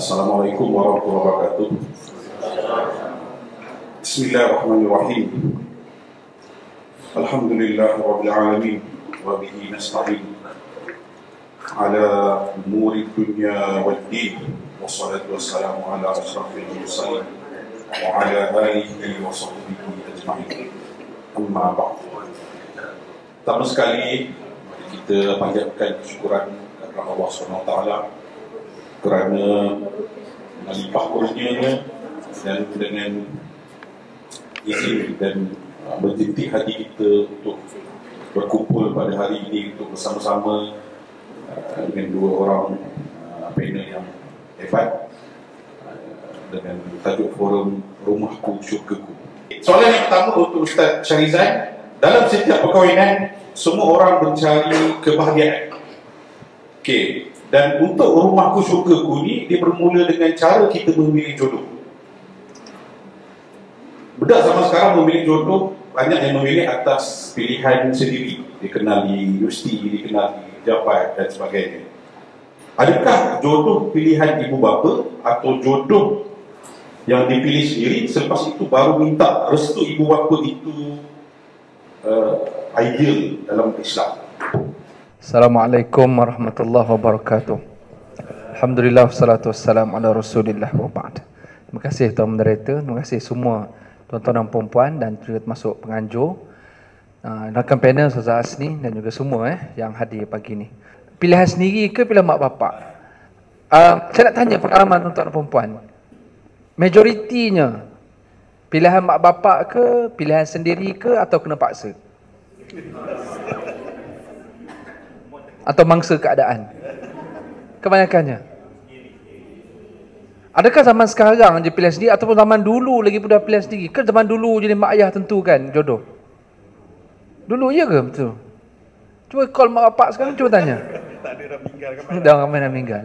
Assalamualaikum warahmatullahi wabarakatuh. Bismillahirrahmanirrahim. Alhamdulillahirabbil alamin wa bihi nasta'in ala umuri dunya waddin. Wassalatu wassalamu ala asyrafil mursalin wa ala alihi wa sahbihi ajma'in. Amma ba'd. Pertama sekali kita panjatkan syukuran kepada Allah SWT kerana melimpah kurnianya dan dengan izin dan bertitik hati kita untuk berkumpul pada hari ini untuk bersama-sama dengan dua orang panel yang hebat dengan tajuk forum Rumahku Syurgaku. Soalan yang pertama untuk Ustaz Syarizan, dalam setiap perkahwinan semua orang mencari kebahagiaan. Okey, dan untuk Rumahku Syurgaku ni dia bermula dengan cara kita memilih jodoh. Budak zaman sekarang memilih jodoh banyak yang memilih atas pilihan sendiri. Dikenali universiti, dikenali jabat dan sebagainya. Adakah jodoh pilihan ibu bapa atau jodoh yang dipilih sendiri, selepas itu baru minta restu ibu bapa itu ideal dalam Islam? Assalamualaikum warahmatullahi wabarakatuh. Alhamdulillah wassalatu wassalamu ala rasulillah wa ba'd. Terima kasih tuan moderator, terima kasih semua tuan-tuan dan puan-puan dan juga termasuk penganjur, rakan panel Ustazah Asni dan juga semua yang hadir pagi ni. Pilihan sendiri ke pilihan mak bapak? Saya nak tanya pengalaman tuan-tuan dan puan-puan. Majoritinya pilihan mak bapak ke, pilihan sendiri ke, atau kena paksa? Atau mangsa keadaan? Kebanyakannya. Adakah zaman sekarang je pilihan sendiri, ataupun zaman dulu lagi pun dah pilihan sendiri? Ke zaman dulu je mak ayah tentukan jodoh? Dulu ya ke betul? Cuba call mak bapak sekarang, cuba tanya. Tak ada dah meninggal kan? Dah ramai dah meninggal.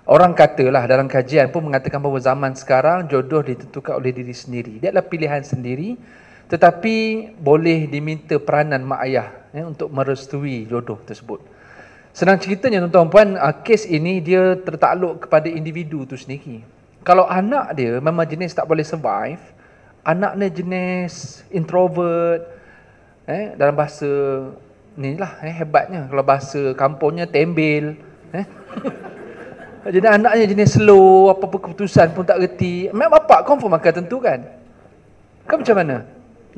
Orang katalah dalam kajian pun mengatakan bahawa zaman sekarang jodoh ditentukan oleh diri sendiri. Dia adalah pilihan sendiri, tetapi boleh diminta peranan mak ayah untuk merestui jodoh tersebut. Senang ceritanya tuan-tuan, kes ini dia tertakluk kepada individu tu sendiri. Kalau anak dia memang jenis tak boleh survive, anak dia jenis introvert, dalam bahasa ni lah hebatnya, kalau bahasa kampungnya tembel, jadi anaknya jenis slow, apa-apa keputusan pun tak reti, mak bapak confirm akan tentukan. Kan macam mana?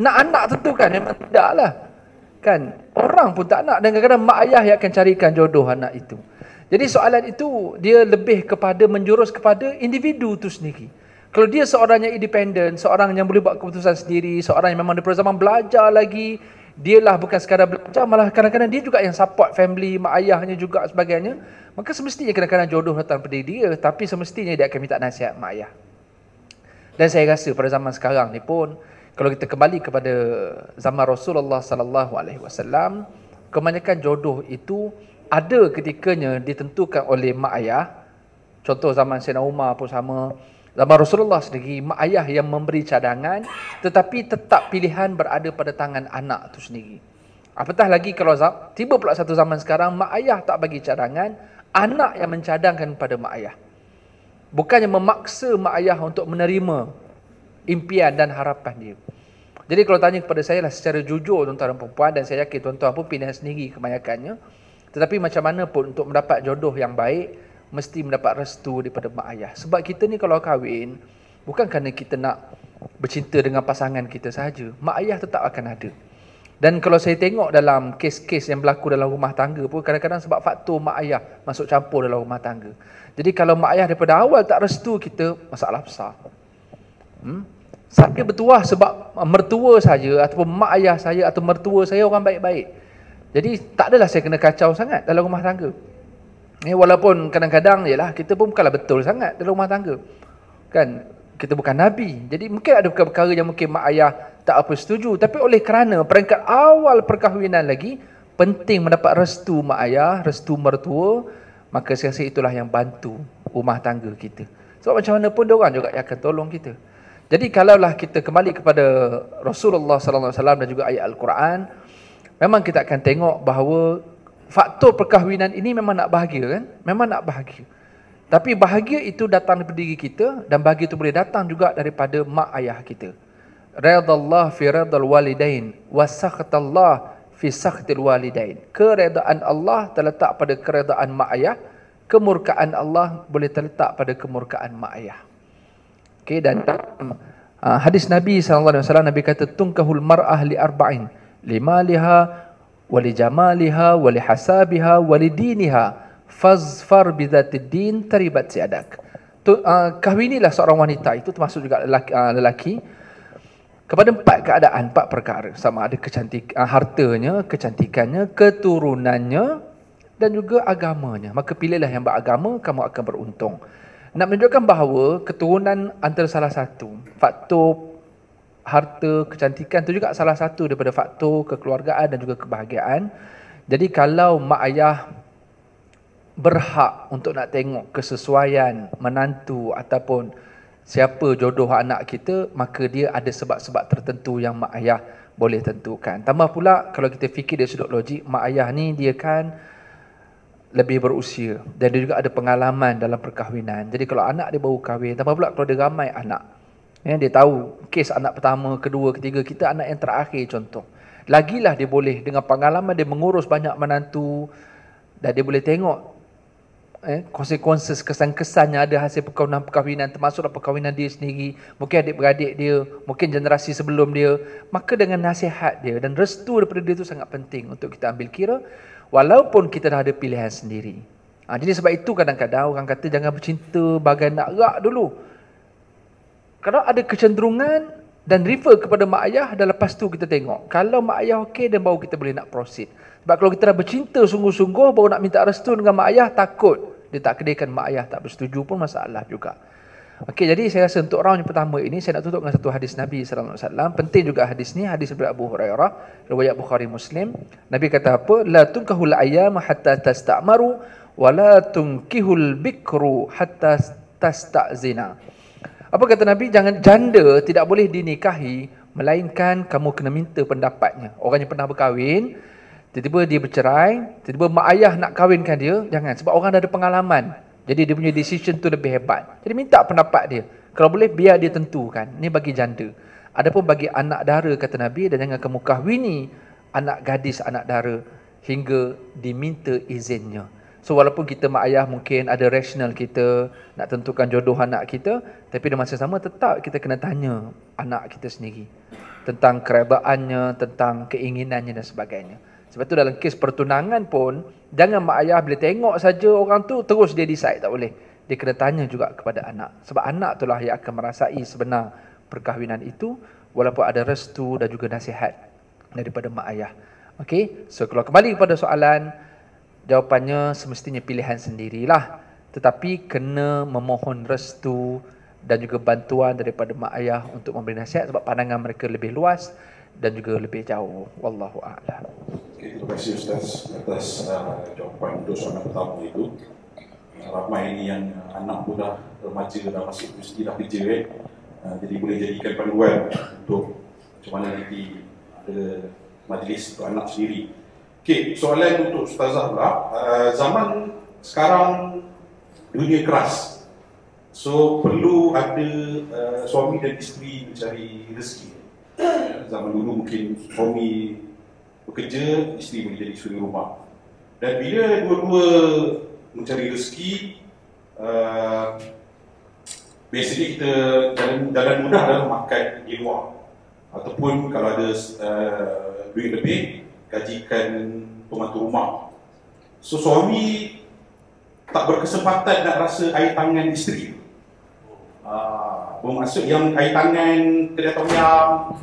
Nak anak tentukan? Memang tidak lah. Kan? Orang pun tak nak, dan kadang-kadang mak ayah yang akan carikan jodoh anak itu. Jadi soalan itu dia lebih kepada menjurus kepada individu tu sendiri. Kalau dia seorang yang independen, seorang yang boleh buat keputusan sendiri, seorang yang memang daripada zaman belajar lagi, dialah bukan sekadar belajar, malah kadang-kadang dia juga yang support family, mak ayahnya juga sebagainya, maka semestinya kadang-kadang jodoh datang pada dia, tapi semestinya dia akan minta nasihat mak ayah. Dan saya rasa pada zaman sekarang ni pun, kalau kita kembali kepada zaman Rasulullah sallallahu alaihi wasallam, kebanyakan jodoh itu ada ketikanya ditentukan oleh mak ayah. Contoh zaman Sayyidina Umar pun sama. Zaman Rasulullah sendiri, mak ayah yang memberi cadangan, tetapi tetap pilihan berada pada tangan anak tu sendiri. Apatah lagi kalau tiba pula satu zaman sekarang, mak ayah tak bagi cadangan, anak yang mencadangkan pada mak ayah. Bukannya memaksa mak ayah untuk menerima impian dan harapan dia. Jadi kalau tanya kepada saya lah secara jujur tuan-tuan dan puan-puan, dan saya yakin tuan-tuan pun pilihan sendiri kebanyakannya, tetapi macam mana pun untuk mendapat jodoh yang baik, mesti mendapat restu daripada mak ayah. Sebab kita ni kalau kahwin, bukan kerana kita nak bercinta dengan pasangan kita sahaja, mak ayah tetap akan ada. Dan kalau saya tengok dalam kes-kes yang berlaku dalam rumah tangga pun, kadang-kadang sebab faktor mak ayah masuk campur dalam rumah tangga. Jadi kalau mak ayah daripada awal tak restu kita, masalah besar. Saya bertuah sebab mertua saya ataupun mak ayah saya atau mertua saya orang baik-baik. Jadi tak adalah saya kena kacau sangat dalam rumah tangga. Walaupun kadang-kadang yalah kita pun bukanlah betul sangat dalam rumah tangga. Kan kita bukan nabi. Jadi mungkin ada perkara yang mungkin mak ayah tak apa setuju, tapi oleh kerana peringkat awal perkahwinan lagi penting mendapat restu mak ayah, restu mertua, maka saya rasa itulah yang bantu rumah tangga kita. Sebab macam mana pun diorang juga yang akan tolong kita. Jadi kalaulah kita kembali kepada Rasulullah sallallahu alaihi wasallam dan juga ayat Al-Quran, memang kita akan tengok bahawa faktor perkahwinan ini memang nak bahagia kan? Memang nak bahagia. Tapi bahagia itu datang daripada diri kita, dan bahagia itu boleh datang juga daripada mak ayah kita. Ridallah fi ridal walidain wa sakhatallah fi sakhatil walidain. Keredaan Allah terletak pada keredaan mak ayah, kemurkaan Allah boleh terletak pada kemurkaan mak ayah. Okey, dan hadis Nabi SAW, Nabi kata tunkahul mar'ah li arba'in, limaliha wali jamaliha wali hasabiha wali diniha fazfar bidzatid din taribat siadak. Kahwinilah seorang wanita, itu termasuk juga lelaki kepada 4 keadaan, 4 perkara, sama ada hartanya, kecantikannya, keturunannya dan juga agamanya. Maka pilihlah yang beragama, kamu akan beruntung. Nak menunjukkan bahawa keturunan antara salah satu faktor, harta, kecantikan itu juga salah satu daripada faktor kekeluargaan dan juga kebahagiaan. Jadi kalau mak ayah berhak untuk nak tengok kesesuaian menantu ataupun siapa jodoh anak kita, maka dia ada sebab-sebab tertentu yang mak ayah boleh tentukan. Tambah pula kalau kita fikir dari sudut logik, mak ayah ni dia kan lebih berusia dan dia juga ada pengalaman dalam perkahwinan. Jadi kalau anak dia baru kahwin, tambah pula kalau dia ramai anak, dia tahu kes anak pertama, kedua, ketiga, kita anak yang terakhir contoh. Lagilah dia boleh dengan pengalaman dia mengurus banyak menantu, dan dia boleh tengok konsekuensi, kesan-kesan yang ada hasil perkahwinan, termasuklah perkahwinan dia sendiri, mungkin adik-beradik dia, mungkin generasi sebelum dia. Maka dengan nasihat dia dan restu daripada dia itu sangat penting untuk kita ambil kira, walaupun kita dah ada pilihan sendiri. Jadi sebab itu kadang-kadang orang kata jangan bercinta bagai nak rak dulu. Kalau ada kecenderungan dan refer kepada mak ayah, dan lepas tu kita tengok. Kalau mak ayah okey, dan baru kita boleh nak proceed. Sebab kalau kita dah bercinta sungguh-sungguh, baru nak minta restu dengan mak ayah, takut dia tak kedaikan mak ayah tak bersetuju pun masalah juga. Okey, jadi saya rasa untuk round yang pertama ini, saya nak tutup dengan satu hadis Nabi SAW. Penting juga hadis ni, hadis daripada Abu Hurairah, riwayat Bukhari Muslim. Nabi kata apa? La tunkahul ayyam hatta tasta'maru, wa la tunkihul bikru hatta tasta'zina. Apa kata Nabi? Jangan, janda tidak boleh dinikahi melainkan kamu kena minta pendapatnya. Orang yang pernah berkahwin, tiba-tiba dia bercerai, tiba-tiba mak ayah nak kahwinkan dia, jangan. Sebab orang dah ada pengalaman. Jadi dia punya decision tu lebih hebat. Jadi minta pendapat dia. Kalau boleh biar dia tentukan. Ini bagi janda. Adapun bagi anak dara kata Nabi, dan jangan kamu kahwini anak gadis, anak dara hingga diminta izinnya. So walaupun kita mak ayah mungkin ada rasional kita nak tentukan jodoh anak kita, tapi di masa sama tetap kita kena tanya anak kita sendiri tentang keredaannya, tentang keinginannya dan sebagainya. Sebab tu dalam kes pertunangan pun, jangan mak ayah boleh tengok saja orang tu terus dia decide, tak boleh. Dia kena tanya juga kepada anak. Sebab anak itulah yang akan merasai sebenar perkahwinan itu, walaupun ada restu dan juga nasihat daripada mak ayah. Okey, so kalau kembali kepada soalan, jawapannya semestinya pilihan sendirilah. Tetapi kena memohon restu dan juga bantuan daripada mak ayah untuk memberi nasihat, sebab pandangan mereka lebih luas dan juga lebih jauh. Wallahu a'lam. Okay, terima kasih Ustaz atas jawapan untuk soalan pertama itu. Ramai ini yang anak muda remaja dah masuk universiti, dah kerja jadi boleh jadikan panduan untuk macam mana nanti ada majlis untuk anak sendiri. Okey, soalan untuk Ustazah pula. Zaman sekarang dunia keras, so perlu ada suami dan isteri mencari rezeki. Zaman dulu mungkin suami bekerja, isteri boleh jadi suri rumah. Dan bila dua-dua mencari rezeki, biasanya kita jalan mudah adalah makan di luar, ataupun kalau ada duit lebih, gajikan pembantu rumah. So suami tak berkesempatan nak rasa air tangan isteri. Bermaksud yang air tangan kedai tom yam,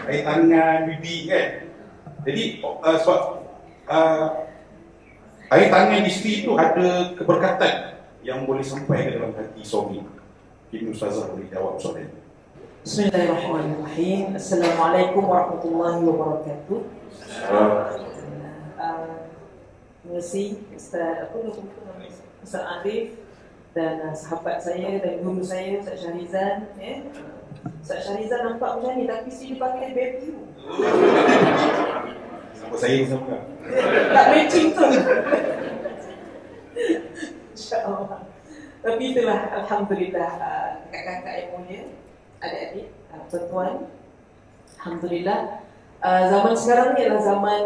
air tangan bibi kan. Jadi sebab air tangan isteri itu ada keberkatan yang boleh sampai ke dalam hati suami. Ini Ustazah boleh jawab soalan. Bismillahirrahmanirrahim. Assalamualaikum warahmatullahi wabarakatuh. Terima kasih Ustaz Ustaz Arif dan sahabat saya dan guru saya Ustaz Syahrizan. Ustaz Syahrizan nampak macam ni tapi sini pakai baby. Sama saya sama. Tak matching tu. InsyaAllah. Tapi itulah alhamdulillah kakak-kakak yang mulia, adik-adik, tuan-tuan, alhamdulillah zaman sekarang ni adalah zaman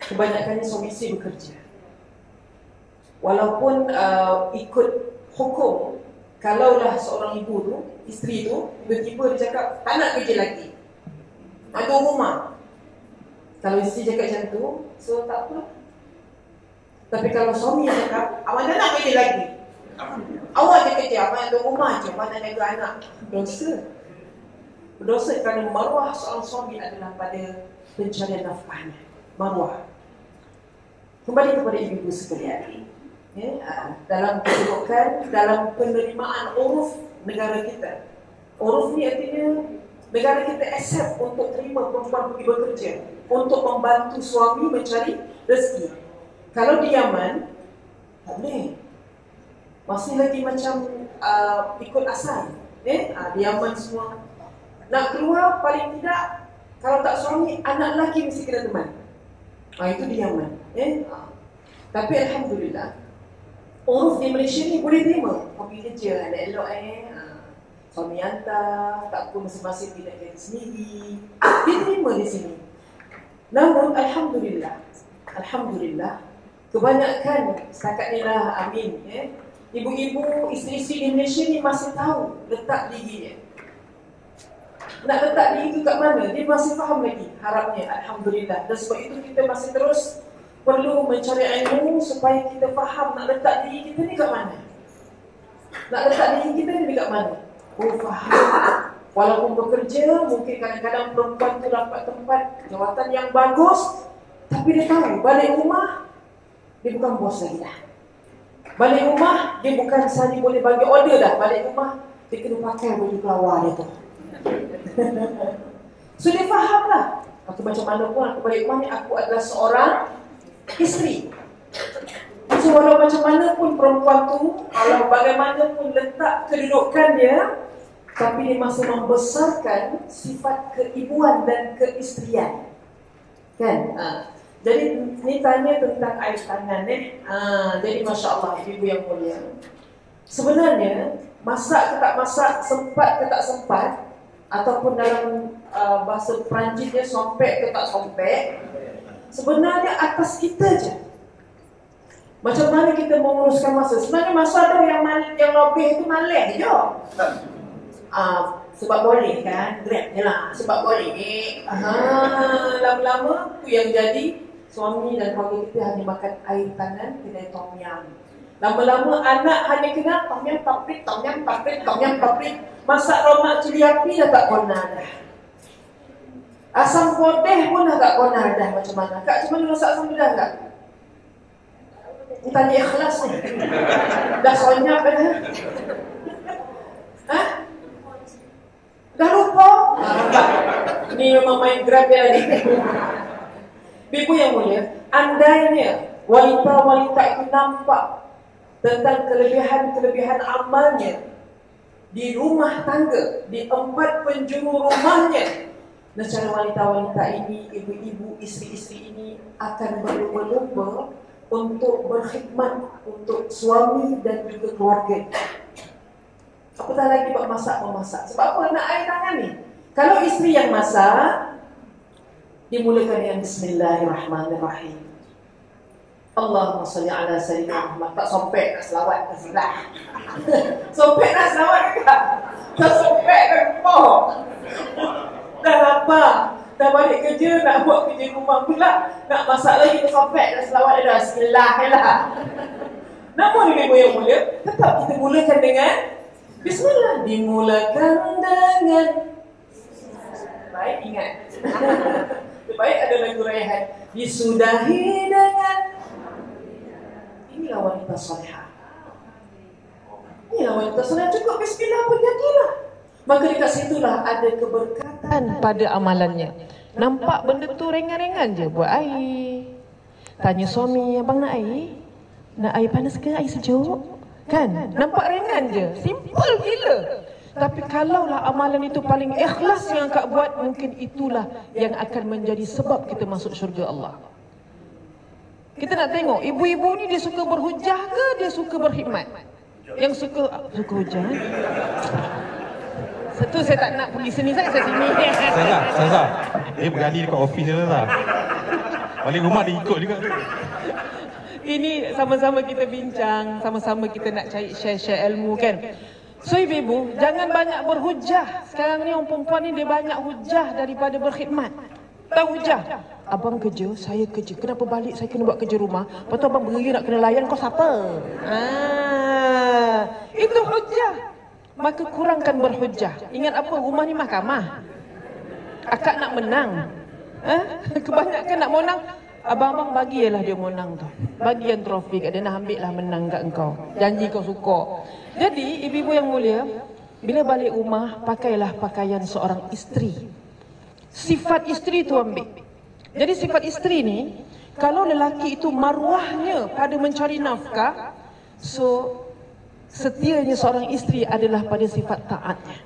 kebanyakannya suami isteri bekerja. Walaupun ikut hukum, kalaulah seorang ibu tu, isteri tu, tiba-tiba dia cakap tak nak kerja lagi, ada rumah. Kalau isteri cakap macam tu, so tak apa. Tapi kalau suami yang cakap, awak tak nak kerja lagi, awak je kerja, awak ada rumah je, mana jaga anak. Dosa. Berdosa kerana maruah seorang suami adalah pada pencarian nafkahnya. Maruah. Kembali kepada ibu-ibu sekalian. Dalam kedudukan, dalam penerimaan uruf negara kita. Uruf ni artinya negara kita accept untuk terima perempuan pergi bekerja, untuk membantu suami mencari rezeki. Kalau di Yaman, tak boleh. Masih lagi macam ikut asal. Di Yaman semua nak keluar paling tidak, kalau tak suami, anak lelaki mesti kena teman. Itu di Yaman. Tapi alhamdulillah, uruf di Malaysia ni boleh terima. Pergi kerja, ada elok suami hantar, tak pun masing-masing tidak kerja sendiri. Dia terima di sini. Namun alhamdulillah, kebanyakan setakat ni lah, amin, ibu-ibu, isteri-isteri di Malaysia ni masih tahu letak dirinya. Nak letak diri itu kat mana? Dia masih faham lagi, harapnya, alhamdulillah. Dan sebab itu kita masih terus perlu mencari ilmu supaya kita faham nak letak diri kita ni kat mana. Nak letak diri kita ni kat mana? Faham. Walaupun bekerja, mungkin kadang-kadang perempuan tu dapat tempat jawatan yang bagus, tapi dia tahu, balik rumah, dia bukan bos lagi dah. Balik rumah, dia bukan sahaja boleh bagi order dah. Balik rumah, dia kena pakai baju kelawar dia tu. So dia faham lah, aku macam mana pun aku balik rumah ni, aku adalah seorang isteri. So walau macam mana pun perempuan tu, walau bagaimanapun letak kedudukan dia, tapi dia masih membesarkan sifat keibuan dan keistrian. Kan? Jadi ni tanya tentang air tangan jadi Masya Allah, ibu yang mulia, sebenarnya masak ke tak masak, sempat ke tak sempat, ataupun dalam bahasa Perancisnya sompek ke tak sompek, sebenarnya atas kita je. Macam mana kita menguruskan masa. Sebenarnya masa ada yang lebih itu malas je. Sebab boleh kan, grab je lah, sebab boleh. Lama-lama tu yang jadi suami dan keluarga kita hanya makan air tangan kedai tom yum. Lama-lama anak hanya kena tom yum paprik, tom yum paprik, tom yum paprik. Masak romak cili api dah tak kona dah. Asam podeh pun dah tak kona dah. Macam mana? Kak, macam mana masak asam pedas kak? Ni tanya ikhlas ni. Dah sonyap dah. Dah lupa? Ni memang main grab dia ni. Ibu yang mulia, andainya wanita-wanita itu nampak tentang kelebihan-kelebihan amalnya di rumah tangga, di 4 penjuru rumahnya, nescaya wanita-wanita ini, ibu-ibu, isteri-isteri ini akan berlumba-lumba untuk berkhidmat untuk suami dan juga keluarga. Apatah lagi buat masak-memasak. Sebab apa? Nak air tangan ni. Kalau isteri yang masak, dimulakan dengan Bismillahirrahmanirrahim. Allahumma salli ala sayyidina Muhammad. Tak sompek nak selawat ke sebelah. Sompek nak selawat ke tak? Tak sompek ke rumah. Dah lapar, dah balik kerja, nak buat kerja rumah pula, nak masak lagi, tak sompek nak selawat dah. Bismillah lah. Namun ibu yang mulia, tetap kita mulakan dengan Bismillah. Dimulakan dengan, baik ingat. Baik ada lagu raihan. Disudahi dengan, inilah wanita salihah. Inilah wanita salihah. Cukup Bismillah pun jadilah. Maka dekat situlah ada keberkatan pada amalannya. Nampak benda tu ringan-ringan je. Buat air, tanya suami, abang nak air? Nak air panas ke air sejuk? Kan? Nampak ringan je. Simple gila. Tapi kalaulah amalan itu paling ikhlas yang Kak buat, mungkin itulah yang akan menjadi sebab kita masuk syurga Allah. Kita nak tengok, ibu-ibu ni dia suka berhujah ke dia suka berkhidmat? Yang suka hujan. Satu saya tak nak pergi sini, saya sini. Ustazah, dia berani dekat office dia Ustazah. Balik rumah dia ikut juga tu. Ini sama-sama kita bincang, sama-sama kita nak cari share ilmu kan. So ibu-ibu, jangan banyak berhujah. Sekarang ni orang perempuan ni dia banyak hujah daripada berkhidmat. Tahu hujah? Abang kerja, saya kerja. Kenapa balik saya kena buat kerja rumah? Lepas tu abang beria nak kena layan, kau siapa? Itu hujah. Maka kurangkan berhujah. Ingat apa? Rumah ni mahkamah. Akak nak menang. Kebanyakan nak menang. Abang-abang bagilah dia menang tu. Bagian trofi kat dia, nak ambil lah menang kat engkau. Janji kau suka. Jadi ibu-ibu yang mulia, bila balik rumah, pakailah pakaian seorang isteri. Sifat isteri tu ambil. Jadi sifat isteri ni, kalau lelaki itu maruahnya pada mencari nafkah, so setianya seorang isteri adalah pada sifat taatnya.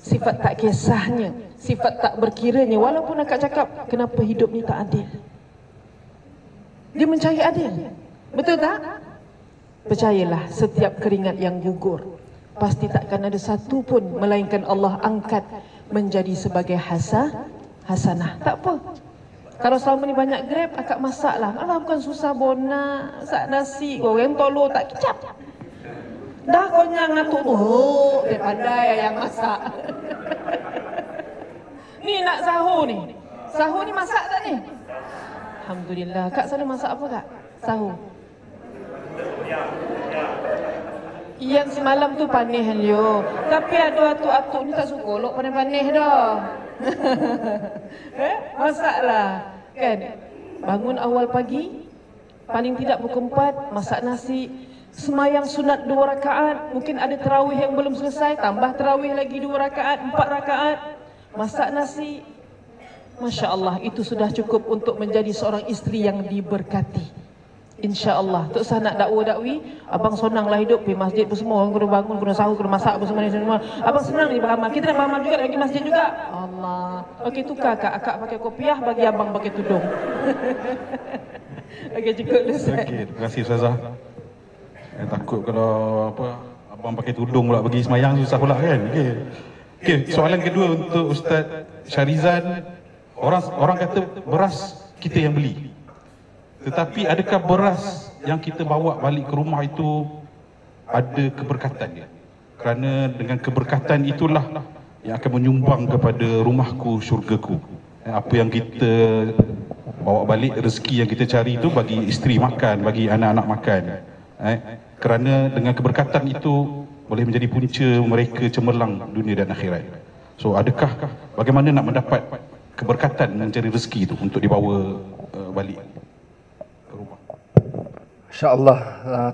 Sifat tak kisahnya, sifat tak berkiranya. Walaupun akak cakap, kenapa hidup ni tak adil? Dia mencari adil. Betul tak? Percayalah, setiap keringat yang gugur, pasti takkan ada satu pun melainkan Allah angkat menjadi sebagai hasanah. Tak apa. Kalau selama ni banyak grab, akak masak lah. Alah, bukan susah bona, masak nasi, goreng tolo tak kicap. Dah kau yang ngatuk tu, dia pandai yang masak. Ni nak sahur ni. Sahur ni masak tak ni? Alhamdulillah. Kak sana masak apa kak? Sahur. Yang semalam tu panih yo. Tapi ada atuk-atuk ni tak suka lok panih-panih dah. Masaklah. Kan? Bangun awal pagi, paling tidak pukul 4, masak nasi. Semayang sunat 2 rakaat. Mungkin ada tarawih yang belum selesai, tambah tarawih lagi 2 rakaat, 4 rakaat. Masak nasi. Masya Allah, itu sudah cukup untuk menjadi seorang isteri yang diberkati. Insya Allah. Tak usah nak dakwa-dakwi. Abang senanglah hidup pergi masjid pun semua. Orang kena bangun, kena sahur, kena masak apa semua ni semua. Abang senang ni beramal. Kita nak beramal juga, nak pergi masjid juga. Allah. Okey, tukar kak. Akak pakai kopiah, bagi abang pakai tudung. Okey, cukup dulu. Okey, terima kasih Ustazah. Takut kalau abang pakai tudung pula pergi semayang susah pula kan. Okey, soalan kedua untuk Ustaz Syarizan. Orang kata beras kita yang beli. Tetapi adakah beras yang kita bawa balik ke rumah itu ada keberkatan dia? Kerana dengan keberkatan itulah yang akan menyumbang kepada rumahku, syurgaku. Apa yang kita bawa balik, rezeki yang kita cari itu bagi isteri makan, bagi anak-anak makan. Kerana dengan keberkatan itu boleh menjadi punca mereka cemerlang dunia dan akhirat. So adakah, bagaimana nak mendapat keberkatan mencari rezeki itu untuk dibawa balik ke rumah? InsyaAllah,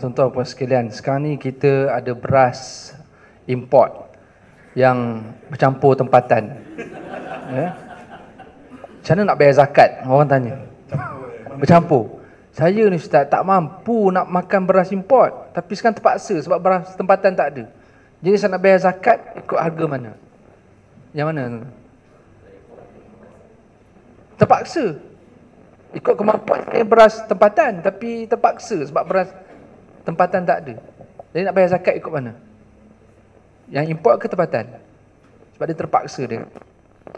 tuan-tuan puan sekalian, sekarang ni kita ada beras import yang bercampur tempatan. Macam mana nak bayar zakat? Orang tanya. Bercampur. Saya ni Ustaz tak mampu nak makan beras import, tapi sekarang terpaksa sebab beras tempatan tak ada. Jadi saya nak bayar zakat, ikut harga mana? Yang mana? Terpaksa. Ikut kemampuan beras tempatan, tapi terpaksa sebab beras tempatan tak ada. Jadi nak bayar zakat ikut mana? Yang import ke tempatan? Sebab dia terpaksa dia.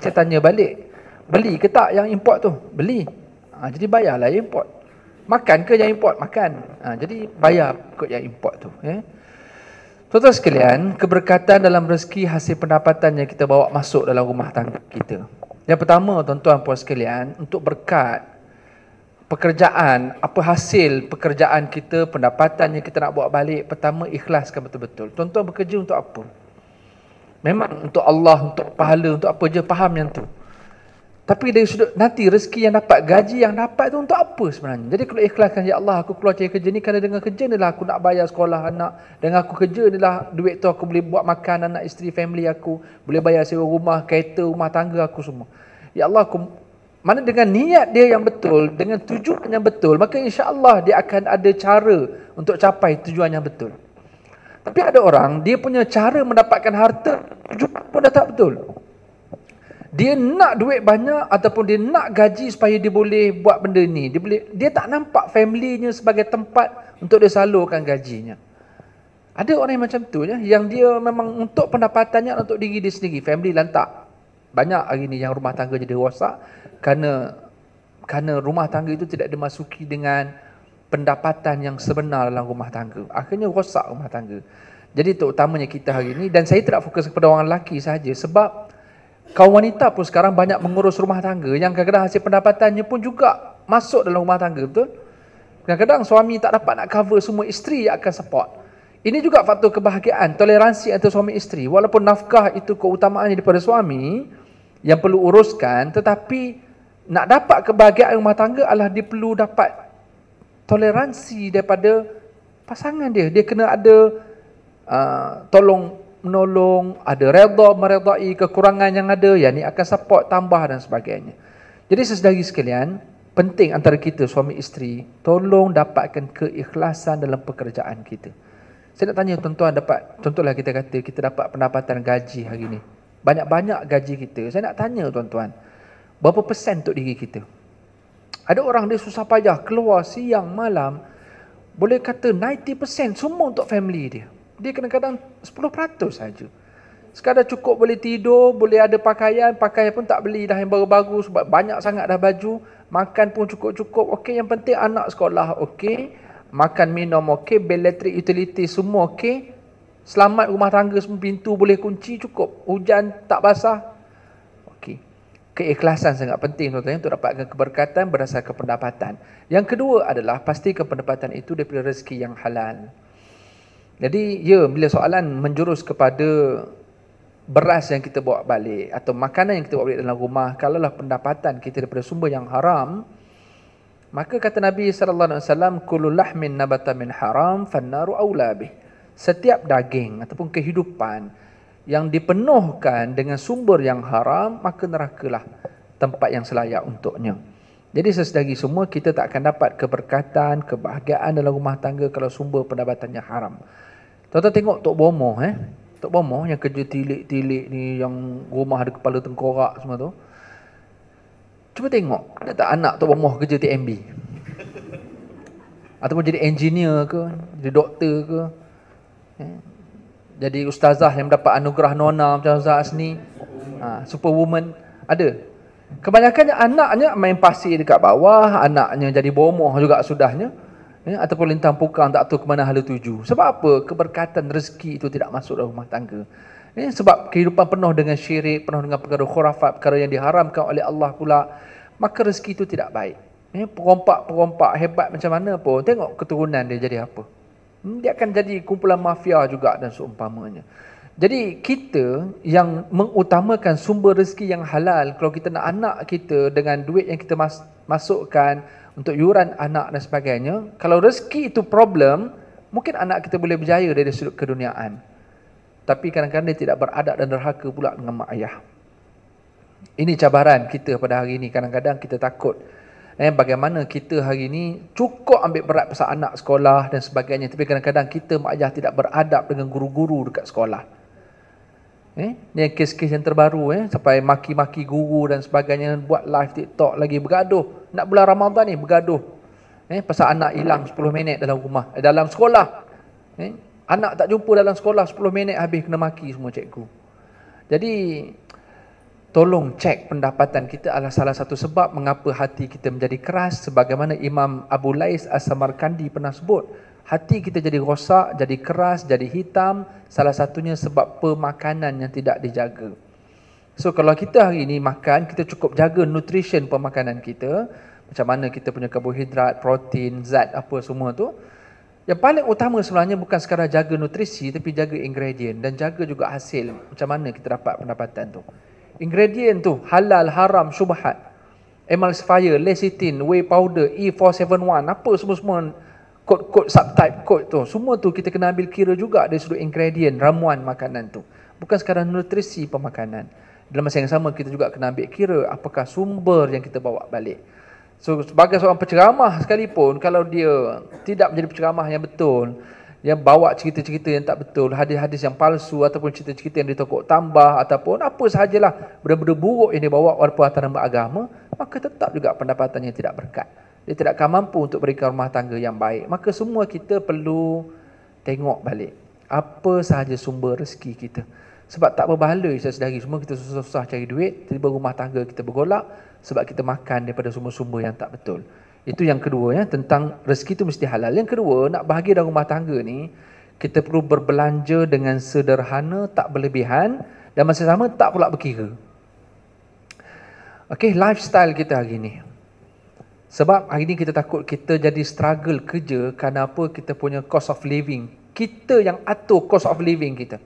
Saya tanya balik, beli ke tak yang import tu? Beli. Jadi bayarlah yang import. Makan ke yang import? Makan. Jadi bayar ikut yang import tu. Tuan-tuan sekalian, keberkatan dalam rezeki hasil pendapatan yang kita bawa masuk dalam rumah tangga kita. Yang pertama, tuan-tuan puan sekalian, untuk berkat pekerjaan, apa hasil pekerjaan kita, pendapatan yang kita nak bawa balik, pertama ikhlaskan betul-betul. Tuan-tuan bekerja untuk apa? Memang untuk Allah, untuk pahala, untuk apa je, faham yang tu. Tapi dari sudut nanti rezeki yang dapat, gaji yang dapat tu untuk apa sebenarnya? Jadi kalau ikhlaskan, ya Allah aku keluar cari kerja ni kerana dengan kerja ni lah aku nak bayar sekolah anak. Dengan aku kerja ni lah duit tu aku boleh buat makan anak, isteri, family aku. Boleh bayar sewa rumah, kereta, rumah tangga aku semua. Ya Allah aku, mana dengan niat dia yang betul, dengan tujuan yang betul, maka insya-Allah dia akan ada cara untuk capai tujuan yang betul. Tapi ada orang, dia punya cara mendapatkan harta, tujuan pun dah tak betul. Dia nak duit banyak ataupun dia nak gaji supaya dia boleh buat benda ni. Dia tak nampak family-nya sebagai tempat untuk dia salurkan gajinya. Ada orang yang macam tu ya, yang dia memang untuk pendapatannya untuk diri dia sendiri, family lantak. Banyak hari ni yang rumah tangga jadi rosak kerana rumah tangga itu tidak dimasuki dengan pendapatan yang sebenar dalam rumah tangga. Akhirnya rosak rumah tangga. Jadi terutamanya kita hari ini, dan saya tidak fokus kepada orang lelaki sahaja, sebab kaum wanita pun sekarang banyak mengurus rumah tangga yang kadang-kadang hasil pendapatannya pun juga masuk dalam rumah tangga, betul? Kadang-kadang suami tak dapat nak cover semua, isteri yang akan support. Ini juga faktor kebahagiaan, toleransi antara suami isteri. Walaupun nafkah itu keutamaannya daripada suami yang perlu uruskan, tetapi nak dapat kebahagiaan rumah tangga adalah dia perlu dapat toleransi daripada pasangan dia. Dia kena ada tolong menolong, ada redha meredai kekurangan yang ada, yang ni akan support, tambah dan sebagainya. Jadi sesedari sekalian, penting antara kita suami isteri, tolong dapatkan keikhlasan dalam pekerjaan kita. Saya nak tanya tuan-tuan, contohlah kita kata kita dapat pendapatan gaji hari ni, banyak-banyak gaji kita. Saya nak tanya tuan-tuan, berapa persen untuk diri kita? Ada orang dia susah payah keluar siang malam, boleh kata 90% semua untuk family dia. Dia kadang-kadang 10% saja. Sekadar cukup boleh tidur, boleh ada pakaian pun tak beli dah yang baru-baru sebab banyak sangat dah baju. Makan pun cukup-cukup. Okey, yang penting anak sekolah okey, makan minum okey, bil elektrik, utility semua okey. Selamat rumah tangga semua, pintu boleh kunci, cukup. Hujan tak basah. Okey. Keikhlasan sangat penting tuan-tuan untuk dapatkan keberkatan berdasarkan pendapatan. Yang kedua adalah pastikan pendapatan itu daripada rezeki yang halal. Jadi ya, bila soalan menjurus kepada beras yang kita bawa balik atau makanan yang kita bawa balik dalam rumah, kalaulah pendapatan kita daripada sumber yang haram, maka kata Nabi SAW, kullu lahmin nabata min haram fannaru aula bih. Setiap daging ataupun kehidupan yang dipenuhkan dengan sumber yang haram, maka nerakalah tempat yang selayak untuknya. Jadi sesedari semua, kita tak akan dapat keberkatan, kebahagiaan dalam rumah tangga kalau sumber pendapatannya haram. Tuan-tuan tengok Tok Bomoh Tok Bomoh yang kerja tilik-tilik ni, yang rumah ada kepala tengkorak semua tu. Cuba tengok, ada tak anak Tok Bomoh kerja TMB? Ataupun jadi engineer ke, jadi doktor ke, jadi ustazah yang mendapat anugerah Nona macam Ustazah Asni, superwoman, ada. Kebanyakannya anaknya main pasir dekat bawah, anaknya jadi bomoh juga sudahnya, ataupun lintang pukang tak tahu ke mana hala tuju. Sebab apa? Keberkatan rezeki itu tidak masuk dalam rumah tangga. Sebab kehidupan penuh dengan syirik, penuh dengan perkara khurafat, perkara yang diharamkan oleh Allah pula, maka rezeki itu tidak baik. Perompak-perompak hebat macam mana pun, tengok keturunan dia jadi apa. Dia akan jadi kumpulan mafia juga dan seumpamanya. Jadi kita yang mengutamakan sumber rezeki yang halal, kalau kita nak anak kita dengan duit yang kita masukkan untuk yuran anak dan sebagainya, kalau rezeki itu problem, mungkin anak kita boleh berjaya dari sudut keduniaan. Tapi kadang-kadang dia tidak beradab dan derhaka pula dengan mak ayah. Ini cabaran kita pada hari ini. Kadang-kadang kita takut bagaimana kita hari ini cukup ambil berat pasal anak sekolah dan sebagainya, tapi kadang-kadang kita mak ayah tidak beradab dengan guru-guru dekat sekolah. Ni kes-kes yang terbaru, sampai maki-maki guru dan sebagainya, buat live TikTok lagi, bergaduh. Nak bulan Ramadan ni bergaduh. Pasal anak hilang 10 minit dalam rumah, dalam sekolah. Anak tak jumpa dalam sekolah 10 minit habis kena maki semua cikgu. Jadi tolong cek pendapatan kita adalah salah satu sebab mengapa hati kita menjadi keras, sebagaimana Imam Abu Lais As-Samarkandi pernah sebut. Hati kita jadi rosak, jadi keras, jadi hitam, salah satunya sebab pemakanan yang tidak dijaga. So kalau kita hari ini makan, kita cukup jaga nutrition pemakanan kita, macam mana kita punya karbohidrat, protein, zat apa semua tu. Yang paling utama sebenarnya bukan sekadar jaga nutrisi, tapi jaga ingredient dan jaga juga hasil, macam mana kita dapat pendapatan tu. Ingredient tu halal, haram, syubhat, emulsifier, lecithin, whey powder, E471, apa semua-semua kod-kod subtype kod tu, semua tu kita kena ambil kira juga dari sudut ingredient, ramuan makanan tu. Bukan sekadar nutrisi pemakanan. Dalam masa yang sama kita juga kena ambil kira apakah sumber yang kita bawa balik. So sebagai seorang penceramah sekalipun, kalau dia tidak menjadi penceramah yang betul, yang bawa cerita-cerita yang tak betul, hadis-hadis yang palsu, ataupun cerita-cerita yang ditokok tambah, ataupun apa sahajalah benda-benda buruk yang dia bawa walaupun atas nama agama, maka tetap juga pendapatannya tidak berkat. Dia tidak akan mampu untuk berikan rumah tangga yang baik. Maka semua kita perlu tengok balik. apa sahaja sumber rezeki kita. Sebab tak berbaloi saudari, semua kita susah-susah cari duit, tiba rumah tangga kita bergolak sebab kita makan daripada sumber-sumber yang tak betul. Itu yang kedua ya, tentang rezeki itu mesti halal. Yang kedua, nak bahagia dalam rumah tangga ni, kita perlu berbelanja dengan sederhana, tak berlebihan dan masa sama tak pula berkira. Okey, lifestyle kita hari ni. Sebab hari ni kita takut kita jadi struggle kerja kerana apa? Kita punya cost of living. Kita yang atur cost of living kita.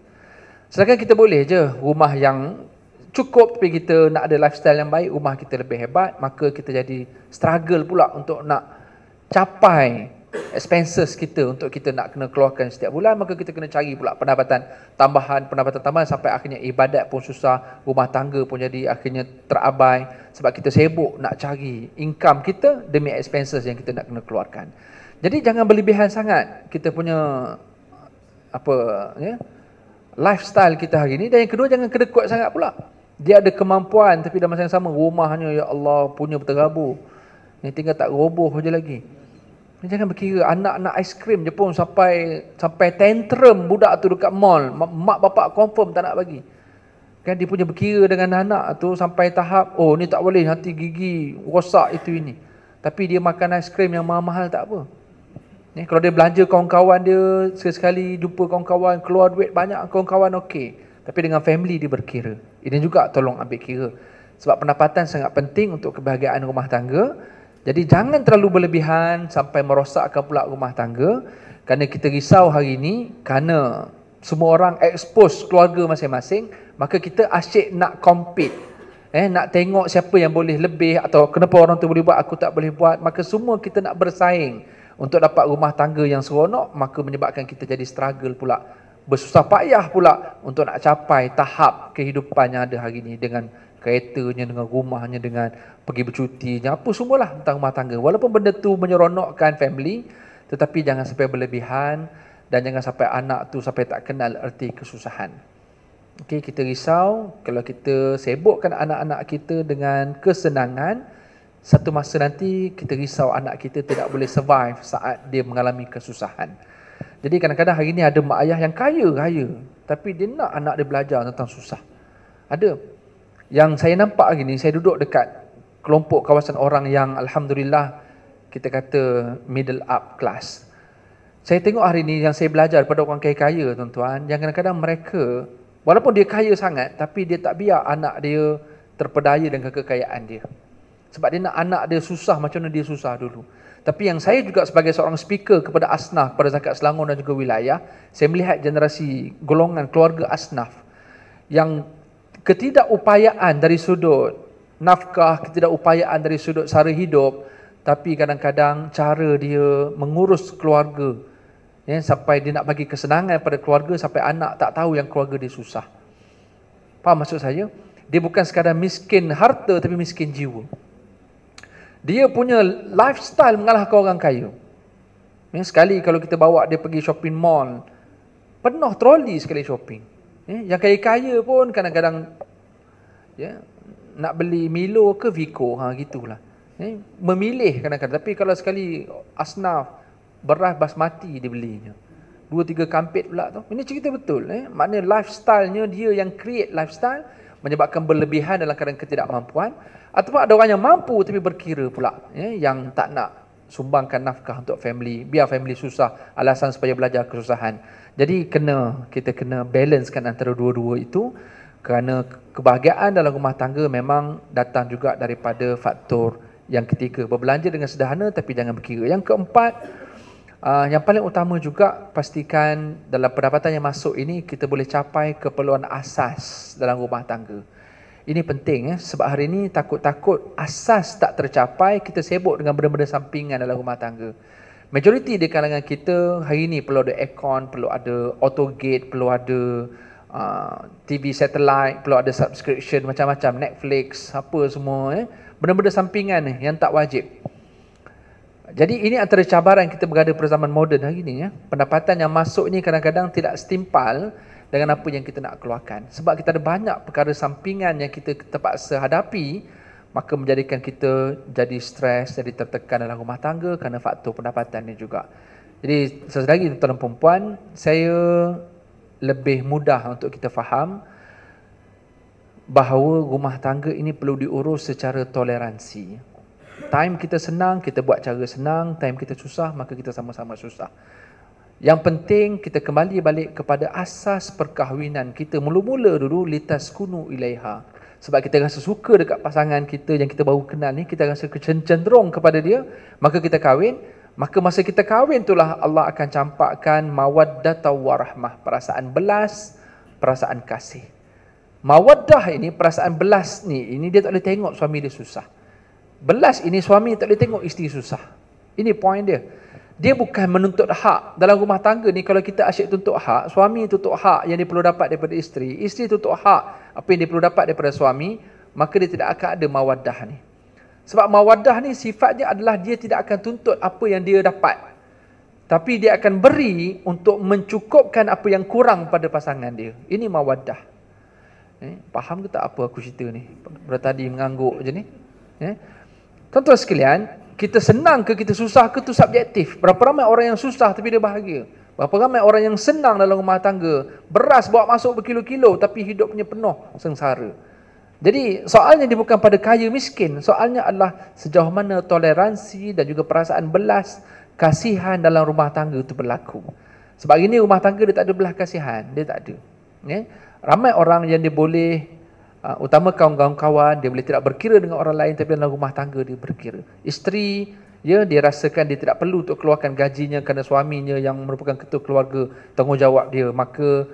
Sedangkan kita boleh je rumah yang cukup tapi kita nak ada lifestyle yang baik, rumah kita lebih hebat, maka kita jadi struggle pula untuk nak capai expenses kita untuk kita nak kena keluarkan setiap bulan, maka kita kena cari pula pendapatan tambahan sampai akhirnya ibadat pun susah, rumah tangga pun jadi akhirnya terabai sebab kita sibuk nak cari income kita demi expenses yang kita nak kena keluarkan. Jadi jangan berlebihan sangat kita punya lifestyle kita hari ni. Dan yang kedua, jangan kedekut sangat pula. Dia ada kemampuan tapi dalam masa yang sama rumahnya ya Allah punya berterabur, ni tinggal tak roboh je lagi. Jangan berkira anak nak aiskrim je pun sampai tantrum budak tu dekat mall, mak bapak confirm tak nak bagi. Kan dia punya berkira dengan anak tu sampai tahap oh ni tak boleh, nanti gigi rosak itu ini. Tapi dia makan aiskrim yang mahal-mahal tak apa. Ni kalau dia belanja kawan-kawan dia, sekali-sekali jumpa kawan-kawan keluar duit banyak, kawan-kawan okey. Tapi dengan family dia berkira. Ini juga tolong ambil kira. Sebab pendapatan sangat penting untuk kebahagiaan rumah tangga. Jadi jangan terlalu berlebihan sampai merosakkan pula rumah tangga. Kerana kita risau hari ini, kerana semua orang expose keluarga masing-masing, maka kita asyik nak compete. Nak tengok siapa yang boleh lebih atau kenapa orang tu boleh buat, aku tak boleh buat. Maka semua kita nak bersaing untuk dapat rumah tangga yang seronok, maka menyebabkan kita jadi struggle pula, bersusah payah pula untuk nak capai tahap kehidupan yang ada hari ini, dengan keretanya, dengan rumahnya, dengan pergi bercutinya, apa semualah tentang rumah tangga. Walaupun benda tu menyeronokkan family, tetapi jangan sampai berlebihan dan jangan sampai anak tu sampai tak kenal erti kesusahan. Okey, kita risau kalau kita sibukkan anak-anak kita dengan kesenangan, satu masa nanti kita risau anak kita tidak boleh survive saat dia mengalami kesusahan. Jadi kadang-kadang hari ini ada mak ayah yang kaya raya, tapi dia nak anak dia belajar tentang susah. Ada. Yang saya nampak hari ni, saya duduk dekat kelompok kawasan orang yang alhamdulillah kita kata middle up class. Saya tengok hari ni yang saya belajar daripada orang kaya-kaya tuan-tuan, yang kadang-kadang mereka walaupun dia kaya sangat, tapi dia tak biar anak dia terpedaya dengan kekayaan dia. Sebab dia nak anak dia susah macam mana dia susah dulu. Tapi yang saya juga sebagai seorang speaker kepada asnaf pada Zakat Selangor dan juga wilayah, saya melihat generasi golongan keluarga asnaf yang ketidakupayaan dari sudut nafkah, ketidakupayaan dari sudut sara hidup, tapi kadang-kadang cara dia mengurus keluarga, sampai dia nak bagi kesenangan pada keluarga, sampai anak tak tahu yang keluarga dia susah. Faham maksud saya? Dia bukan sekadar miskin harta, tapi miskin jiwa. Dia punya lifestyle mengalahkan orang kaya. Sekali kalau kita bawa dia pergi shopping mall, penuh troli sekali shopping. Yang kaya-kaya pun kadang-kadang nak beli Milo ke Vico, gitulah. Memilih kadang-kadang. Tapi kalau sekali asnaf, beras basmati dia belinya, 2-3 kampit pula tu. Ini cerita betul. Maknanya lifestyle-nya, dia yang create lifestyle, menyebabkan berlebihan dalam keadaan ketidakmampuan. Ataupun ada orang yang mampu tapi berkira pula, yang tak nak sumbangkan nafkah untuk family, biar family susah, alasan supaya belajar kesusahan. Jadi kita kena balancekan antara dua-dua itu, kerana kebahagiaan dalam rumah tangga memang datang juga daripada faktor yang ketiga, berbelanja dengan sederhana tapi jangan berkira. Yang keempat, yang paling utama juga, pastikan dalam pendapatan yang masuk ini kita boleh capai keperluan asas dalam rumah tangga. Ini penting, sebab hari ini takut-takut asas tak tercapai, kita sibuk dengan benda-benda sampingan dalam rumah tangga. Majoriti di kalangan kita hari ini perlu ada aircon, perlu ada autogate, perlu ada TV satellite, perlu ada subscription macam-macam, Netflix, apa semua, benda-benda sampingan yang tak wajib. Jadi ini antara cabaran kita berada pada zaman moden hari ini. Pendapatan yang masuk ni kadang-kadang tidak setimpal dengan apa yang kita nak keluarkan. Sebab kita ada banyak perkara sampingan yang kita terpaksa hadapi, maka menjadikan kita jadi stres, jadi tertekan dalam rumah tangga kerana faktor pendapatan ni juga. Jadi sesedari tuan-tuan dan perempuan, saya lebih mudah untuk kita faham bahawa rumah tangga ini perlu diurus secara toleransi. Time kita senang, kita buat cara senang. Time kita susah, maka kita sama-sama susah. Yang penting kita kembali balik kepada asas perkahwinan kita. Mula-mula dulu litaskunu ilaiha. Sebab kita rasa suka dekat pasangan kita yang kita baru kenal ni, kita rasa cenderung kepada dia, maka kita kahwin. Maka masa kita kahwin itulah Allah akan campakkan mawaddah warahmah, perasaan belas, perasaan kasih. Mawaddah ini, perasaan belas ni, ini dia tak boleh tengok suami dia susah. Belas ini suami tak boleh tengok isteri susah. Ini point dia. Dia bukan menuntut hak. Dalam rumah tangga ni kalau kita asyik tuntut hak, suami tuntut hak yang dia perlu dapat daripada isteri, isteri tuntut hak apa yang dia perlu dapat daripada suami, maka dia tidak akan ada mawaddah ni. Sebab mawaddah ni sifatnya adalah dia tidak akan tuntut apa yang dia dapat, tapi dia akan beri untuk mencukupkan apa yang kurang pada pasangan dia. Ini mawaddah. Faham ke tak apa aku cerita ni? Dari tadi mengangguk je ni. Tuan-tuan sekalian, kita senang ke kita susah ke tu subjektif. Berapa ramai orang yang susah tapi dia bahagia? Berapa ramai orang yang senang dalam rumah tangga, beras bawa masuk berkilo-kilo tapi hidupnya penuh sengsara. Jadi soalnya dia bukan pada kaya miskin, soalnya adalah sejauh mana toleransi dan juga perasaan belas kasihan dalam rumah tangga itu berlaku. Sebab ini rumah tangga dia tak ada belas kasihan, dia tak ada. Ramai orang yang dia boleh, utama kawan-kawan, dia boleh tidak berkira dengan orang lain, tapi dalam rumah tangga dia berkira. Isteri, dia rasakan dia tidak perlu untuk keluarkan gajinya kerana suaminya yang merupakan ketua keluarga, tanggungjawab dia. Maka